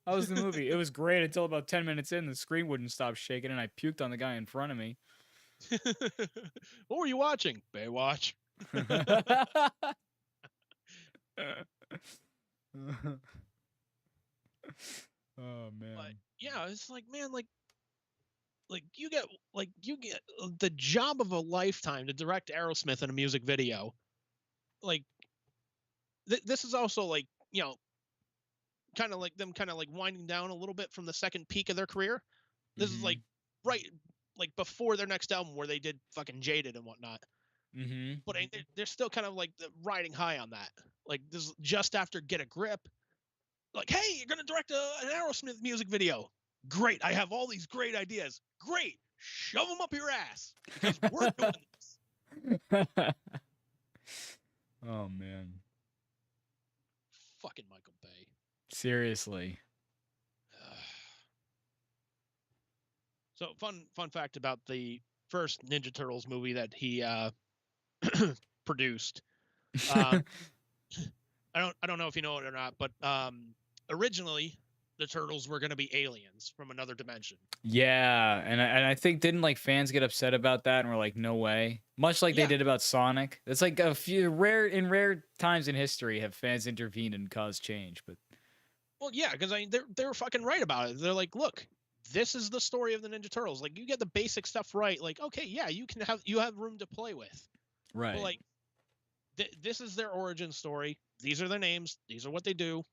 How was the movie? It was great until about 10 minutes in. The screen wouldn't stop shaking, and I puked on the guy in front of me. What were you watching? Baywatch. Oh man. But yeah, it's like, man, like you get the job of a lifetime to direct Aerosmith in a music video. Like this is also like, you know, kind of like them kind of like winding down a little bit from the second peak of their career. This is like right like before their next album where they did fucking Jaded and whatnot. But they're still kind of like riding high on that. Like this is just after Get a Grip. Like, hey, you're gonna direct an Aerosmith music video. Great, I have all these great ideas. Great, shove them up your ass because we're doing this. Oh man. Fucking Michael Bay. Seriously. So fun fact about the first Ninja Turtles movie that he produced. I don't know if you know it or not, but originally the turtles were going to be aliens from another dimension. Yeah, and I think didn't like fans get upset about that and were like, no way. Much like they did about Sonic. It's like a few rare times in history have fans intervened and caused change, but well, yeah, because I mean they were fucking right about it. They're like, look, this is the story of the Ninja Turtles. Like, you get the basic stuff right. Like, okay, yeah, you have room to play with. Right. But like, this is their origin story. These are their names. These are what they do.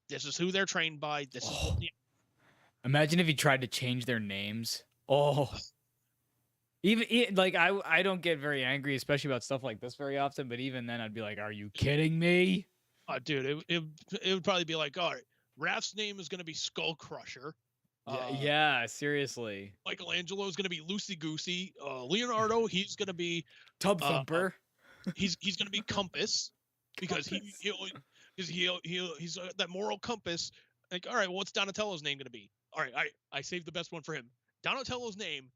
This is who they're trained by. This is what, imagine if you tried to change their names. Oh. Even like I don't get very angry, especially about stuff like this very often. But even then, I'd be like, "Are you kidding me?" Dude, it would probably be like, all right, Raph's name is going to be Skull Crusher. Yeah, seriously. Michelangelo is going to be Loosey Goosey. Leonardo, he's going to be Tub Thumper. He's going to be Compass because he's that moral compass. Like, all right, well, what's Donatello's name going to be? All right, I saved the best one for him. Donatello's name,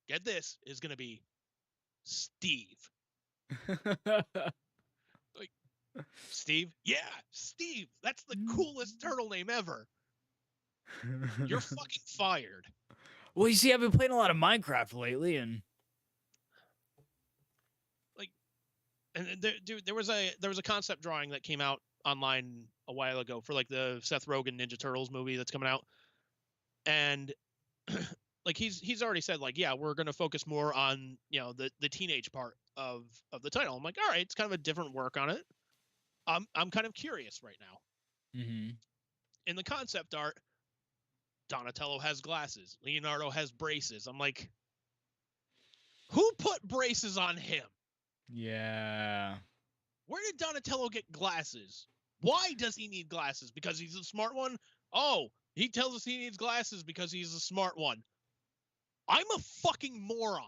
get this, is going to be Steve. Like, Steve? Yeah, Steve. That's the coolest turtle name ever. You're fucking fired. Well, you see, I've been playing a lot of Minecraft lately, and like, and there was a concept drawing that came out online a while ago for like the Seth Rogen Ninja Turtles movie that's coming out, and like he's already said like, yeah, we're gonna focus more on, you know, the teenage part of the title. I'm like, all right, it's kind of a different work on it. I'm kind of curious right now. In the concept art, Donatello has glasses. Leonardo has braces. I'm like, who put braces on him? Yeah. Where did Donatello get glasses? Why does he need glasses? Because he's a smart one? Oh, he tells us he needs glasses because he's a smart one. I'm a fucking moron.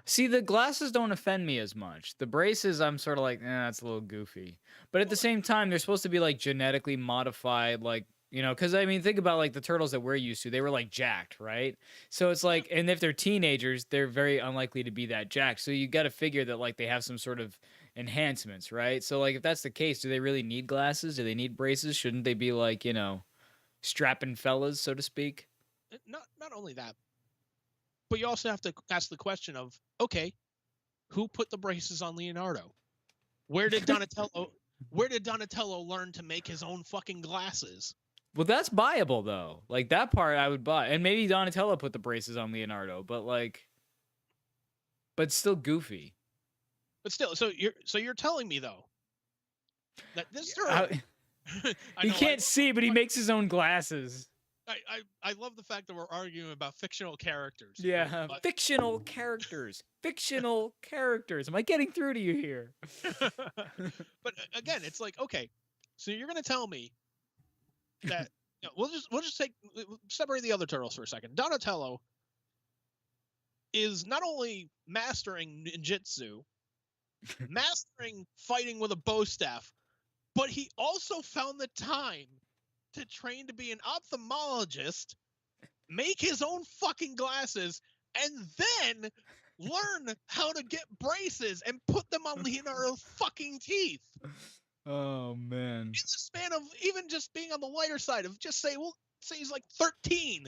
See, the glasses don't offend me as much. The braces, I'm sort of like, that's a little goofy. But at the same time, they're supposed to be like genetically modified, like, you know, because I mean, think about like the turtles that we're used to. They were like jacked, right? So it's like, and if they're teenagers, they're very unlikely to be that jacked. So you got to figure that like they have some sort of enhancements, right? So like if that's the case, do they really need glasses? Do they need braces? Shouldn't they be like, you know, strapping fellas, so to speak? Not only that, but you also have to ask the question of, okay, who put the braces on Leonardo? Where did Donatello learn to make his own fucking glasses? Well, that's buyable though. Like that part I would buy. And maybe Donatello put the braces on Leonardo, but still goofy. But still, so you're telling me though that this turtle he can't see, but he makes his own glasses. I love the fact that we're arguing about fictional characters. Yeah, fictional characters. Fictional characters. Am I getting through to you here? But again, it's like, okay, so you're gonna tell me that, you know, we'll just separate the other turtles for a second. Donatello is not only mastering ninjutsu, mastering fighting with a bow staff, but he also found the time to train to be an ophthalmologist, make his own fucking glasses, and then learn how to get braces and put them on Leonardo's fucking teeth. Oh man. In the span of even just being on the lighter side of just say he's like 13.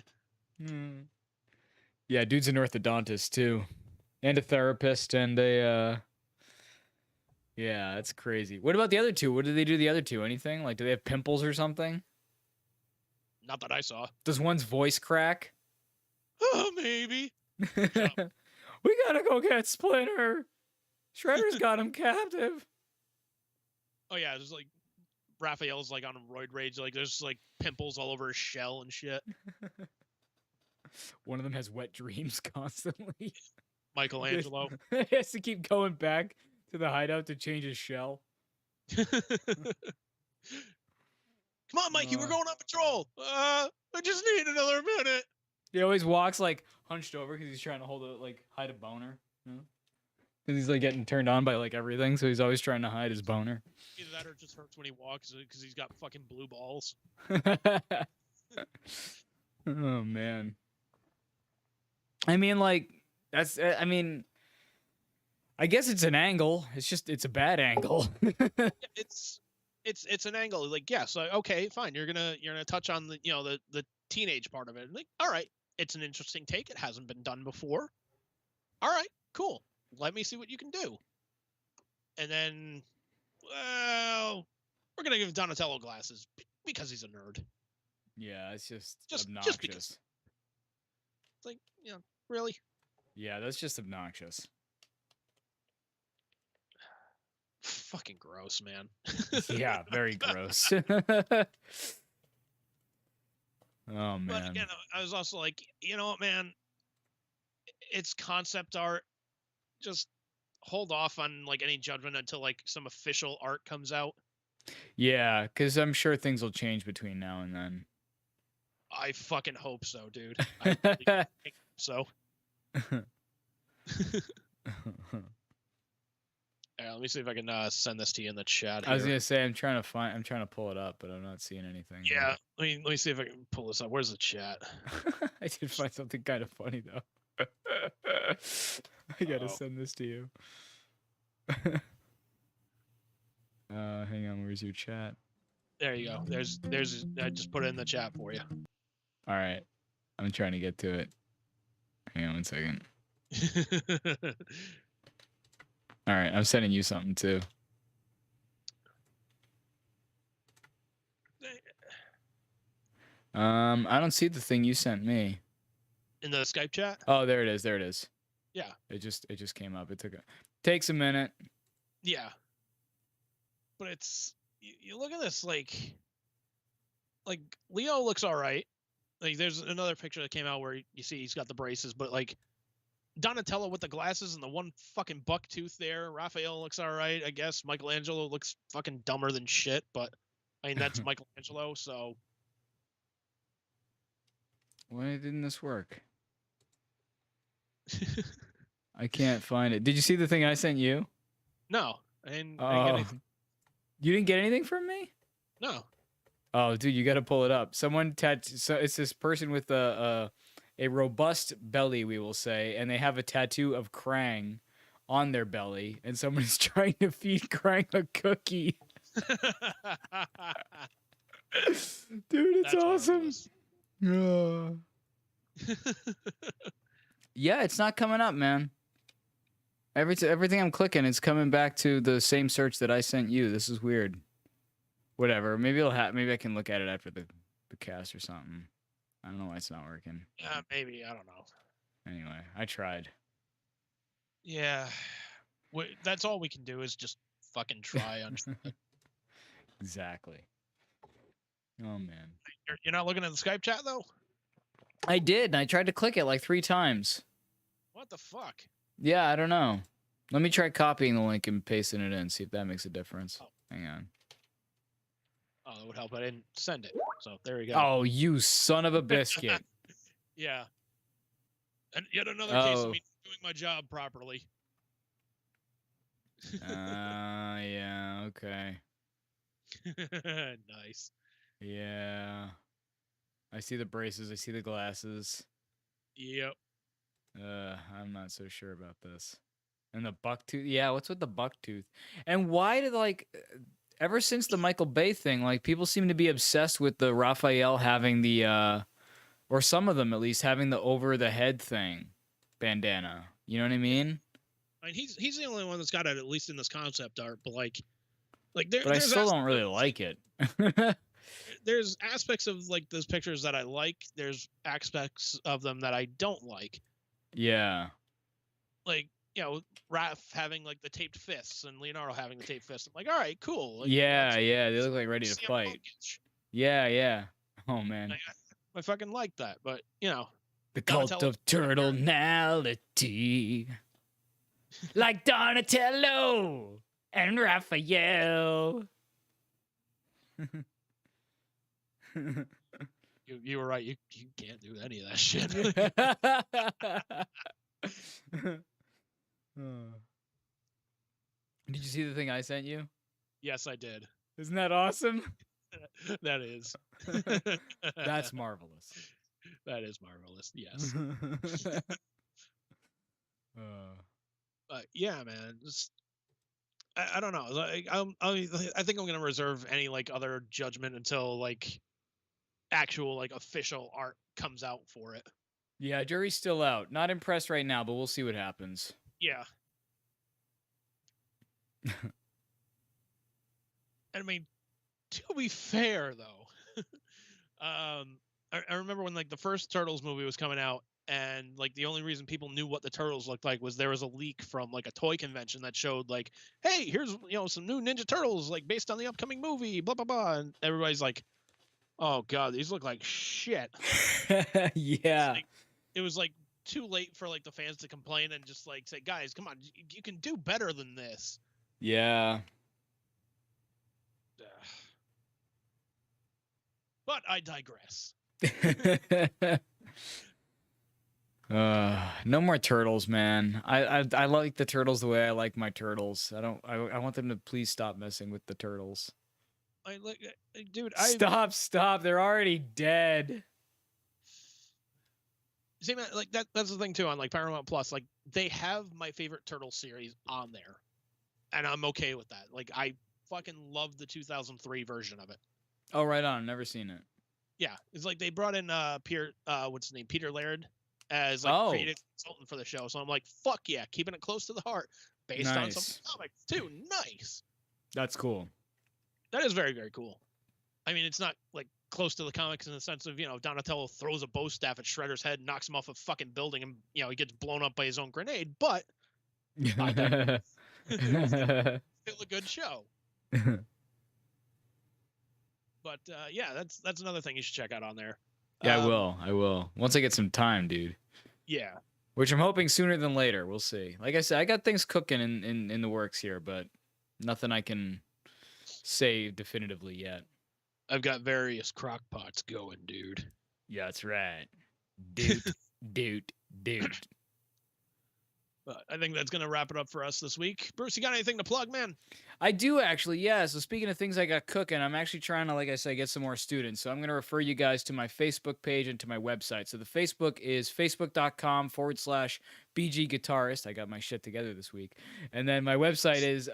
Yeah, dude's an orthodontist too, and a therapist, and a yeah, that's crazy. What about the other two? What did they do the other two? Anything? Like, do they have pimples or something? Not that I saw. Does one's voice crack? Oh, maybe. We gotta go get Splinter. Shredder's got him captive. Oh yeah, there's like Raphael's like on a roid rage. Like there's like pimples all over his shell and shit. One of them has wet dreams constantly. Michelangelo. He has to keep going back to the hideout to change his shell. Come on, Mikey, we're going on patrol. I just need another minute. He always walks like hunched over because he's trying to hide a boner. Because he's like getting turned on by like everything, so he's always trying to hide his boner. Either that or it just hurts when he walks because he's got fucking blue balls. Oh man. I mean, like that's. I mean, I guess it's an angle. It's a bad angle. It's an angle. Like yes, okay, fine. You're gonna touch on the teenage part of it. Like all right, it's an interesting take. It hasn't been done before. All right, cool. Let me see what you can do. And then, well, we're gonna give Donatello glasses because he's a nerd. Yeah, it's just obnoxious. Just because. It's like, really? Yeah, that's just obnoxious. Fucking gross, man. Yeah, very gross. Oh man. But again, I was also like, you know what, man? It's concept art. Just hold off on like any judgment until like some official art comes out. Yeah, because I'm sure things will change between now and then. I fucking hope so, dude. I really hope so. Let me see if I can send this to you in the chat. I was gonna say I'm trying to pull it up, but I'm not seeing anything. Yeah, let me see if I can pull this up. Where's the chat? I did find something kind of funny though. I gotta send this to you. Hang on, where's your chat? There you go. There's I just put it in the chat for you. All right, I'm trying to get to it. Hang on 1 second. All right, I'm sending you something too. I don't see the thing you sent me. In the Skype chat? Oh, there it is. There it is. Yeah. It just came up. Takes a minute. Yeah. But it's you look at this like Leo looks all right. Like there's another picture that came out where you see he's got the braces, but like Donatello with the glasses and the one fucking buck tooth there. Raphael looks all right, I guess. Michelangelo looks fucking dumber than shit, but I mean that's Michelangelo, so why didn't this work? I can't find it. Did you see the thing I sent you? No. I didn't get anything. You didn't get anything from me? No. Oh, dude, you got to pull it up. So it's this person with a robust belly, we will say, and they have a tattoo of Krang on their belly, and someone is trying to feed Krang a cookie. Dude, it's awesome. Yeah, it's not coming up, man. Everything I'm clicking is coming back to the same search that I sent you. This is weird. Whatever. Maybe maybe I can look at it after the cast or something. I don't know why it's not working. Yeah, maybe. I don't know. Anyway, I tried. Yeah. That's all we can do is just fucking try. Exactly. Oh, man. You're not looking at the Skype chat, though? I did, and I tried to click it like 3 times. What the fuck? Yeah, I don't know. Let me try copying the link and pasting it in, see if that makes a difference. Oh. Hang on. Oh, that would help. I didn't send it. So there you go. Oh, you son of a biscuit. Yeah. And yet another case of me doing my job properly. Yeah, okay. Nice. Yeah. I see the braces. I see the glasses. Yep. I'm not so sure about this. And the buck tooth. Yeah, what's with the buck tooth? And why did ever since the Michael Bay thing, like people seem to be obsessed with the Raphael having the or some of them at least having the over the head thing bandana. You know what I mean? I mean, he's the only one that's got it, at least in this concept art. But like But I still don't really like it. There's aspects of like those pictures that I like. There's aspects of them that I don't like. Yeah. Like, you know, Raph having like the taped fists and Leonardo having the taped fists. I'm like, all right, cool. Like, yeah, they look like ready to fight. Punkish. Yeah. Oh man. I fucking like that, but you know, the cult of turtlenality. Like Donatello and Raphael. You were right. You can't do any of that shit. Did you see the thing I sent you? Yes, I did. Isn't that awesome? That is. That's marvelous. That is marvelous. Yes. Yeah, man. Just, I don't know. Like, I think I'm gonna reserve any like other judgment until like actual like official art comes out for it. Yeah, jury's still out. Not impressed right now, but we'll see what happens. Yeah. I mean, to be fair though, I remember when like the first Turtles movie was coming out, and like the only reason people knew what the Turtles looked like was there was a leak from like a toy convention that showed like, hey, here's some new Ninja Turtles like based on the upcoming movie, blah blah blah, and everybody's like, oh god, these look like shit. Yeah. It was like too late for like the fans to complain and just like say, guys, come on, you can do better than this. Yeah. But I digress. No more turtles, man. I like the turtles the way I like my turtles. I want them to please stop messing with the turtles. Dude, Stop. They're already dead. See, man, like that's the thing too on like Paramount Plus. Like they have my favorite Turtle series on there, and I'm okay with that. Like I fucking love the 2003 version of it. Oh, right on. Never seen it. Yeah, it's like they brought in what's his name, Peter Laird, as like creative consultant for the show. So I'm like, fuck yeah, keeping it close to the heart, based on some comics too. Nice. That's cool. That is very, very cool. I mean, it's not like close to the comics in the sense of, Donatello throws a bow staff at Shredder's head, knocks him off a fucking building, and he gets blown up by his own grenade. But still a good show. But yeah, that's another thing you should check out on there. Yeah, I will. Once I get some time, dude. Yeah. Which I'm hoping sooner than later. We'll see. Like I said, I got things cooking in the works here, but nothing I can say definitively yet. I've got various crock pots going, dude. Yeah, that's right. Dude. But I think that's going to wrap it up for us this week. Bruce, you got anything to plug, man? I do actually, yeah. So speaking of things I got cooking, I'm actually trying to, like I said, get some more students. So I'm going to refer you guys to my Facebook page and to my website. So the Facebook is facebook.com/BG Guitarist. I got my shit together this week. And then my website is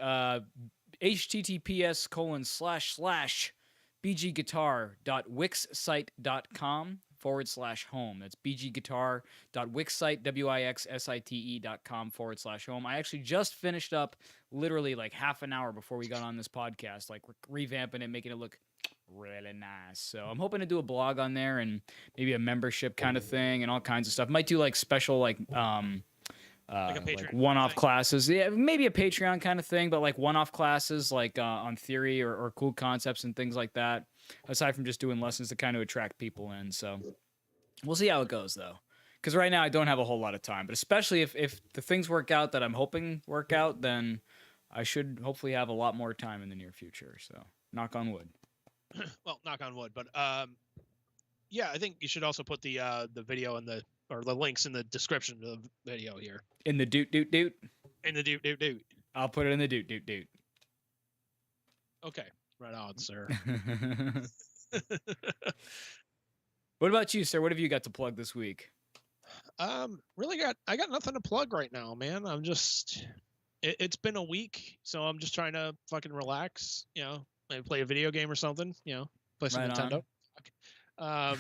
https://bgguitar.wixsite.com/home. That's bgguitar.wixsite.com/home. I actually just finished up literally like half an hour before we got on this podcast, like revamping it, making it look really nice. So I'm hoping to do a blog on there and maybe a membership kind of thing and all kinds of stuff. Might do like special like one-off classes. Yeah, maybe a Patreon kind of thing, but like one-off classes like on theory or cool concepts and things like that, aside from just doing lessons to kind of attract people in. So we'll see how it goes though, because right now I don't have a whole lot of time, but especially if the things work out that I'm hoping work out, then I should hopefully have a lot more time in the near future. So knock on wood. Well, knock on wood, but yeah, I think you should also put the video and the links in the description of the video here. In the doot. In the doot. I'll put it in the doot. Okay, right on, sir. What about you, sir? What have you got to plug this week? I got nothing to plug right now, man. I'm just, it's been a week, so I'm just trying to fucking relax, Maybe play a video game or something. You know, play some Right Nintendo. on.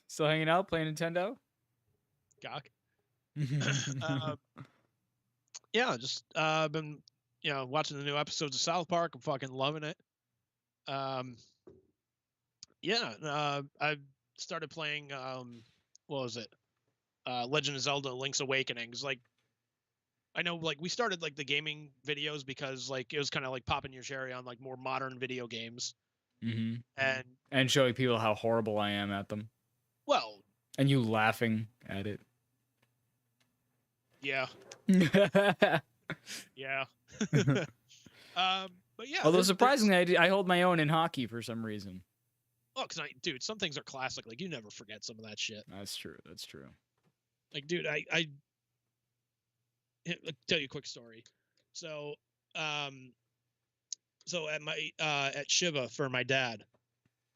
Still hanging out, playing Nintendo? Gawk. Yeah, just been watching the new episodes of South Park. I'm fucking loving it. Yeah, I started playing what was it? Legend of Zelda: Link's Awakenings. Like, I know, like, we started like the gaming videos because like it was kind of like popping your cherry on like more modern video games. And showing people how horrible I am at them. Well, and you laughing at it. Yeah. Yeah. But yeah. Although surprisingly, I hold my own in hockey for some reason. Oh, dude, some things are classic. Like, you never forget some of that shit. That's true. That's true. Like, dude, I'll tell you a quick story. So, at my at Shiva for my dad,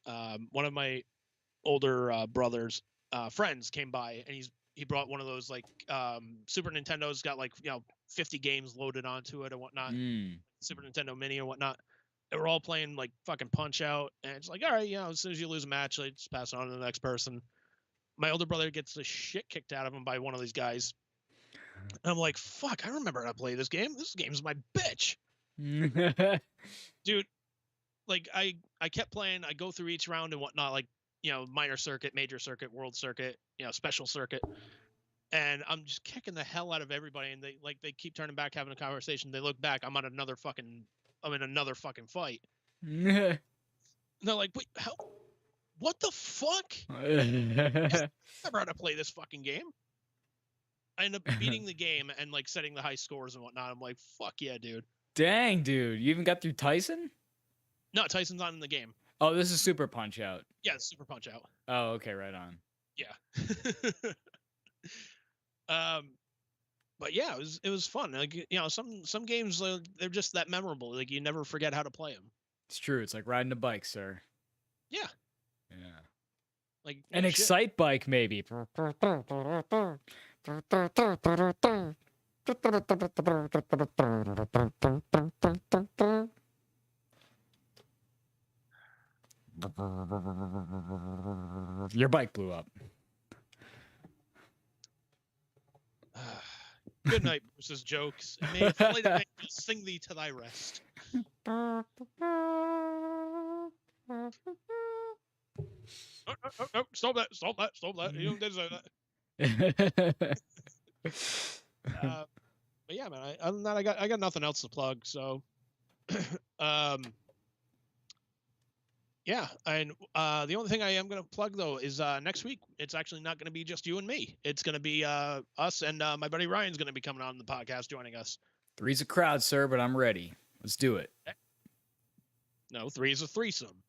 one of my older brother's friends came by, and he brought one of those like Super Nintendo's, got like 50 games loaded onto it and whatnot. Super Nintendo Mini and whatnot. They were all playing like fucking Punch Out, and it's like, all right, as soon as you lose a match, like, just pass it on to the next person. My older brother gets the shit kicked out of him by one of these guys. And I'm like, fuck, I remember how to play this game. This game's my bitch. Dude, like, I kept playing. I go through each round and whatnot, like, minor circuit, major circuit, world circuit, special circuit. And I'm just kicking the hell out of everybody. And they keep turning back, having a conversation. They look back. I'm in another fucking fight. And they're like, wait, what the fuck? I never how to play this fucking game. I end up beating the game and like setting the high scores and whatnot. I'm like, fuck yeah, dude. Dang, dude. You even got through Tyson? No, Tyson's not in the game. Oh, this is Super Punch Out. Yeah, it's Super Punch Out. Oh, okay, right on. Yeah. But yeah, it was fun. Like, some games, they're just that memorable. Like, you never forget how to play them. It's true. It's like riding a bike, sir. Yeah. Yeah. Like an Excite bike, maybe. Your bike blew up. Good night, Bruce's jokes. And may flight of angels sing thee to thy rest. Oh, stop that. You don't deserve that. But yeah, man, other than that, I got nothing else to plug, so yeah. And the only thing I am going to plug, though, is next week it's actually not going to be just you and me. It's going to be us, and my buddy Ryan's going to be coming on the podcast, joining us. 3's a crowd, sir, but I'm ready. Let's do it. No, 3 is a threesome.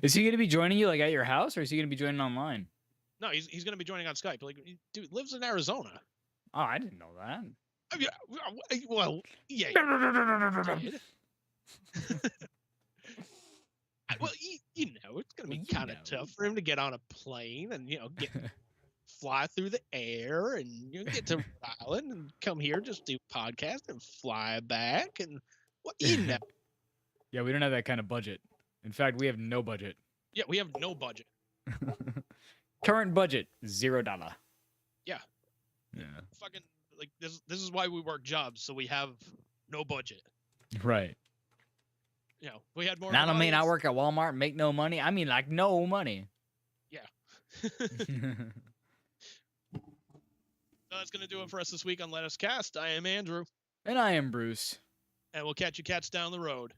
Is he going to be joining you like at your house, or is he going to be joining online? No, he's going to be joining on Skype. Like, dude lives in Arizona. Oh, I didn't know that. I mean, well, yeah. Well, it's going to be kind of tough for him to get on a plane and fly through the air and get to Rhode Island and come here, just do podcast and fly back and what Yeah, we don't have that kind of budget. In fact, we have no budget. Yeah, we have no budget. Current budget $0. Yeah. Yeah. Fucking like this is why we work jobs, so we have no budget. Right. We had more. And I don't mean I work at Walmart and make no money. I mean like no money. Yeah. So that's gonna do it for us this week on Let Us Cast. I am Andrew. And I am Bruce. And we'll catch you cats down the road.